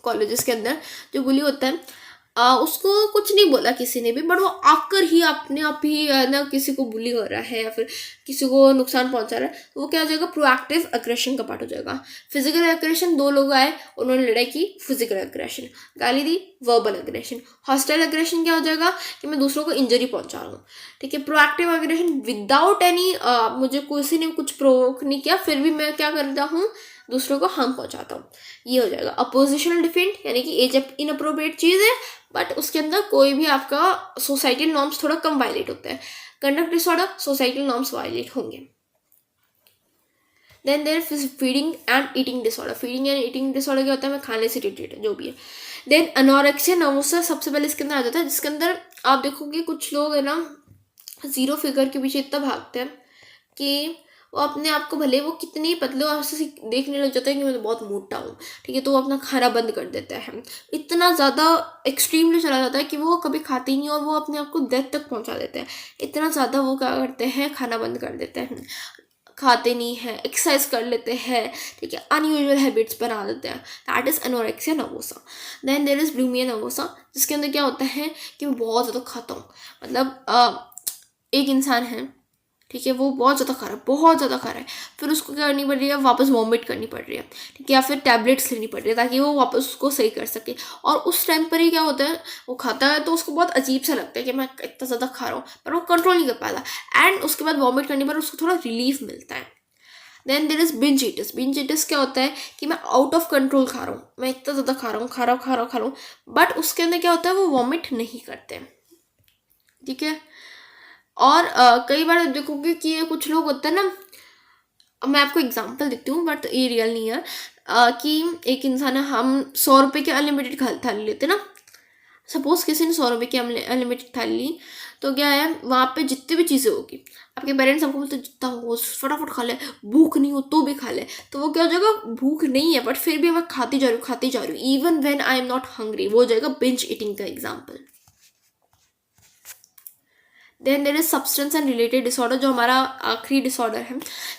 कॉलेजेस के अंदर, जो बुली होता है उसको कुछ नहीं बोला किसी ने भी, बट वो आकर ही अपने आप ही ना किसी को बुली हो रहा है या फिर किसी को नुकसान पहुंचा रहा है, तो वो क्या हो जाएगा, प्रोएक्टिव अग्रेशन का पार्ट हो जाएगा। फिजिकल अग्रेशन, 2 लोग आए, उन्होंने लड़ाई की, फिजिकल अग्रेशन, गाली दी, वर्बल अग्रेशन। हॉस्टाइल अग्रेशन क्या हो जाएगा कि मैं दूसरों को इंजरी पहुंचा रहा हूँ, ठीक है। प्रोएक्टिव अग्रेशन, विदाउट एनी मुझे किसी ने कुछ प्रोवोक नहीं किया, फिर भी मैं क्या करता हूँ, दूसरों को हार्म पहुंचाता हूँ, ये हो जाएगा। अपोजिशनल डिफेंट, यानी कि एज इनअप्रोप्रिएट चीज़ है बट उसके अंदर कोई भी आपका सोसाइटल नॉर्म्स थोड़ा कम वायलेट होता है। Conduct disorder, societal norms violate होंगे। Then there feeding and eating disorder. Feeding and eating disorder क्या होता है, मैं खाने से रिलेटेड जो भी है। देन अनोरेक्सिया नर्वोसा सबसे पहले इसके अंदर आ जाता है, जिसके अंदर आप देखोगे कुछ लोग है ना 0 फिगर के पीछे इतना भागते हैं कि वो अपने आप को भले वो कितनी पतले और उससे देखने लग जाता है कि मैं तो बहुत मोटा हूँ, ठीक है, तो वो अपना खाना बंद कर देता है। इतना ज़्यादा एक्सट्रीमली चला जाता है कि वो कभी खाते ही नहीं और वो अपने आप को डेथ तक पहुँचा देते हैं। इतना ज़्यादा वो क्या करते हैं, खाना बंद कर देते हैं, खाते नहीं हैं, एक्सरसाइज कर लेते हैं, ठीक है, अनयूजुअल हैबिट्स बना देते हैं। That is anorexia nervosa. Then there is bulimia nervosa, जिसके अंदर क्या होता है कि मैं बहुत ज़्यादा खाता हूँ। मतलब एक इंसान है, ठीक है, वो बहुत ज़्यादा खा रहा है, बहुत ज़्यादा खा रहा है, फिर उसको क्या करनी पड़ रही है, वापस वॉमिट करनी पड़ रही है, ठीक है, या फिर टैबलेट्स लेनी पड़ रही है ताकि वो वापस उसको सही कर सके। और उस टाइम पर ही क्या होता है, वो खाता है तो उसको बहुत अजीब सा लगता है कि मैं इतना ज़्यादा खा रहा हूँ, पर वो कंट्रोल नहीं कर पाता। एंड उसके बाद वॉमिट करने पर उसको थोड़ा रिलीफ मिलता है। Then there is binge eaters. Binge eaters क्या होता है कि मैं आउट ऑफ कंट्रोल खा रहा हूँ, मैं इतना ज़्यादा खा रहा हूँ, बट उसके अंदर क्या होता है वो वॉमिट नहीं करते, ठीक है। और कई बार देखोगे कि ये कुछ लोग होते हैं ना, मैं आपको एग्जांपल देती हूँ बट ये रियल नहीं है, कि एक इंसान है, हम 100 रुपये की अनलिमिटेड थाली लेते ना, सपोज किसी ने 100 रुपये की अनलिमिटेड थाली ली, तो क्या है वहाँ पे जितनी भी चीज़ें होगी, आपके पेरेंट्स आपको बोलते जितना हो फटाफट खा ले, भूख नहीं हो तो भी खा ले, तो वो क्या हो जाएगा, भूख नहीं है बट फिर भी मैं खाती जा रही हूँ even when I am not hungry, वो हो जाएगा बिंज ईटिंग का example. Then there is substance and related disorder, जो हमारा आखिरी डिसऑर्डर है।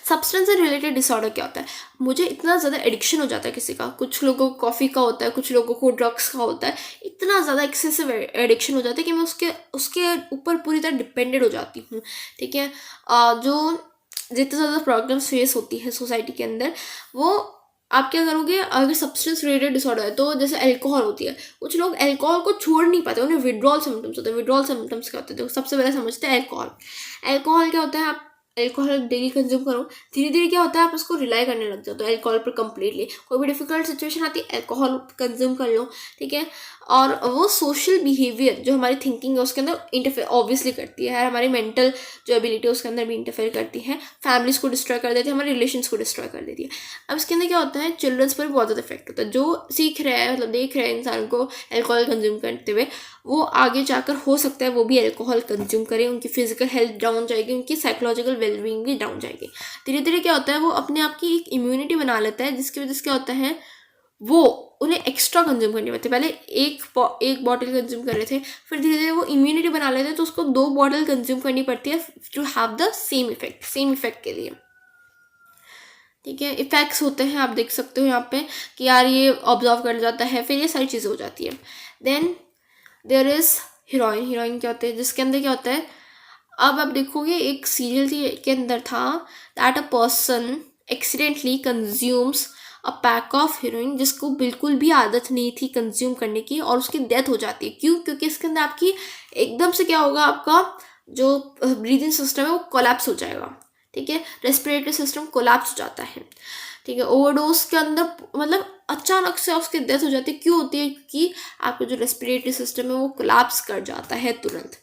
सब्सटेंस एंड रिलेटेड डिसऑर्डर क्या होता है, मुझे इतना ज़्यादा एडिक्शन हो जाता है किसी का, कुछ लोगों को कॉफ़ी का होता है, कुछ लोगों को ड्रग्स का होता है, इतना ज़्यादा एक्सेसिव एडिक्शन हो जाता है कि मैं उसके उसके ऊपर पूरी तरह डिपेंडेड हो जाती हूँ, ठीक है। जो जितने ज़्यादा प्रॉब्लम्स फेस होती है सोसाइटी के अंदर, वो आप क्या करोगे, अगर सब्सटेंस रिलेटेड डिसऑर्डर है तो जैसे अल्कोहल होती है, कुछ लोग अल्कोहल को छोड़ नहीं पाते, उन्हें विड्रॉल सिम्टम्स होते हैं। विड्रॉल सिम्टम्स क्या होते हैं, तो सबसे पहले समझते हैं अल्कोहल। अल्कोहल क्या होता है, आप अल्कोहल डेली कंज्यूम करो, धीरे धीरे क्या होता है आप उसको रिलाई करने लग जाते हो अल्कोहल पर कम्प्लीटली। कोई भी डिफिकल्ट सिचुएशन आती है अल्कोहल कंज्यूम कर लो, ठीक है। और वो सोशल बिहेवियर जो हमारी थिंकिंग है उसके अंदर इंटरफेयर ऑब्वियसली करती है, हमारी मेंटल जो एबिलिटी है उसके अंदर भी इंटरफेयर करती है, फैमिलीज को डिस्ट्रॉय कर देती है, हमारे रिलेशंस को डिस्ट्रॉय कर देती है। अब इसके अंदर क्या होता है, चिल्ड्रंस पर बहुत ज़्यादा इफेक्ट होता है, जो सीख रहे हैं मतलब देख रहे हैं इंसान को अल्कोहल कंज्यूम करते हुए, वो आगे जाकर हो सकता है वो भी अल्कोहल कंज्यूम करें, उनकी फिजिकल हेल्थ डाउन जाएगी, उनकी साइकोलॉजिकल वेलबींग भी डाउन जाएगी। धीरे धीरे क्या होता है वो अपने आप की एक इम्यूनिटी बना लेता है, जिसकी वजह से क्या होता है वो उन्हें एक्स्ट्रा कंज्यूम करनी पड़ती है। पहले एक बॉटल कंज्यूम कर रहे थे, फिर धीरे धीरे वो इम्यूनिटी बना लेते हैं, तो उसको 2 बॉटल कंज्यूम करनी पड़ती है to have the same effect के लिए, ठीक है। इफेक्ट्स होते हैं आप देख सकते हो यहाँ पे कि यार ये ऑब्जर्व कर जाता है, फिर ये सारी चीज़ें हो जाती है। देन देर इज़ हीरोइन क्या होते हैं, जिसके अंदर क्या होता है, अब आप देखोगे एक सीरियल के अंदर था that a person accidentally consumes a pack of heroine, जिसको बिल्कुल भी आदत नहीं थी कंज्यूम करने की, और उसकी डेथ हो जाती है। क्यों? क्योंकि इसके अंदर आपकी एकदम से क्या होगा, आपका जो ब्रीदिंग सिस्टम है वो कोलैप्स हो जाएगा, ठीक है। रेस्पिरेटरी सिस्टम कोलैप्स हो जाता है, ठीक है। ओवरडोज के अंदर मतलब अचानक से उसकी डेथ हो जाती है। क्यों होती है? क्योंकि आपका जो रेस्पिरेटरी सिस्टम है वो कोलैप्स कर जाता है तुरंत,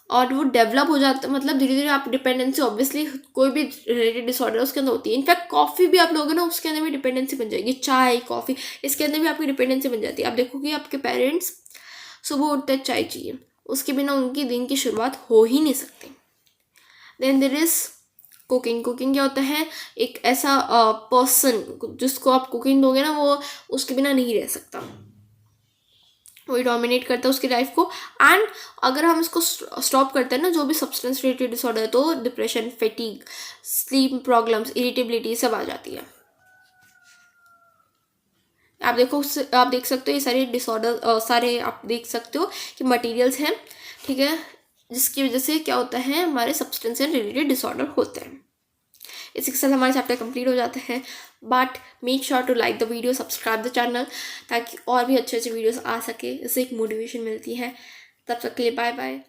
और वो डेवलप हो जाता है, मतलब धीरे धीरे आप डिपेंडेंसी ऑब्वियसली कोई भी रिलेटेड डिसऑर्डर उसके अंदर होती है। इनफैक्ट कॉफ़ी भी आप लोगे ना उसके अंदर भी डिपेंडेंसी बन जाएगी, चाय कॉफ़ी इसके अंदर भी आपकी डिपेंडेंसी बन जाती है। आप देखोगे आपके पेरेंट्स सुबह उठते चाय चाहिए, उसके बिना उनकी दिन की शुरुआत हो ही नहीं सकती। देन देर इज़ कुकिंग क्या होता है, एक ऐसा पर्सन जिसको आप कुकिंग दोगे ना वो उसके बिना नहीं रह सकता, वही डोमिनेट करता है उसकी लाइफ को। एंड अगर हम इसको स्टॉप करते हैं ना, जो भी सब्सटेंस रिलेटेड डिसऑर्डर है, तो डिप्रेशन, फेटीग, स्लीप प्रॉब्लम्स, इरिटेबिलिटी सब आ जाती है। आप देख सकते हो ये सारे डिसऑर्डर सारे आप देख सकते हो कि मटेरियल्स हैं, ठीक है, जिसकी वजह से क्या होता है हमारे सब्सटेंस एंड रिलेटेड डिसऑर्डर होते हैं। इसी के साथ हमारे चैप्टर कंप्लीट हो जाते हैं, but make sure to like the video, subscribe the channel, ताकि और भी अच्छे अच्छे वीडियोस आ सके, इससे एक मोटिवेशन मिलती है। तब तक के लिए बाय बाय।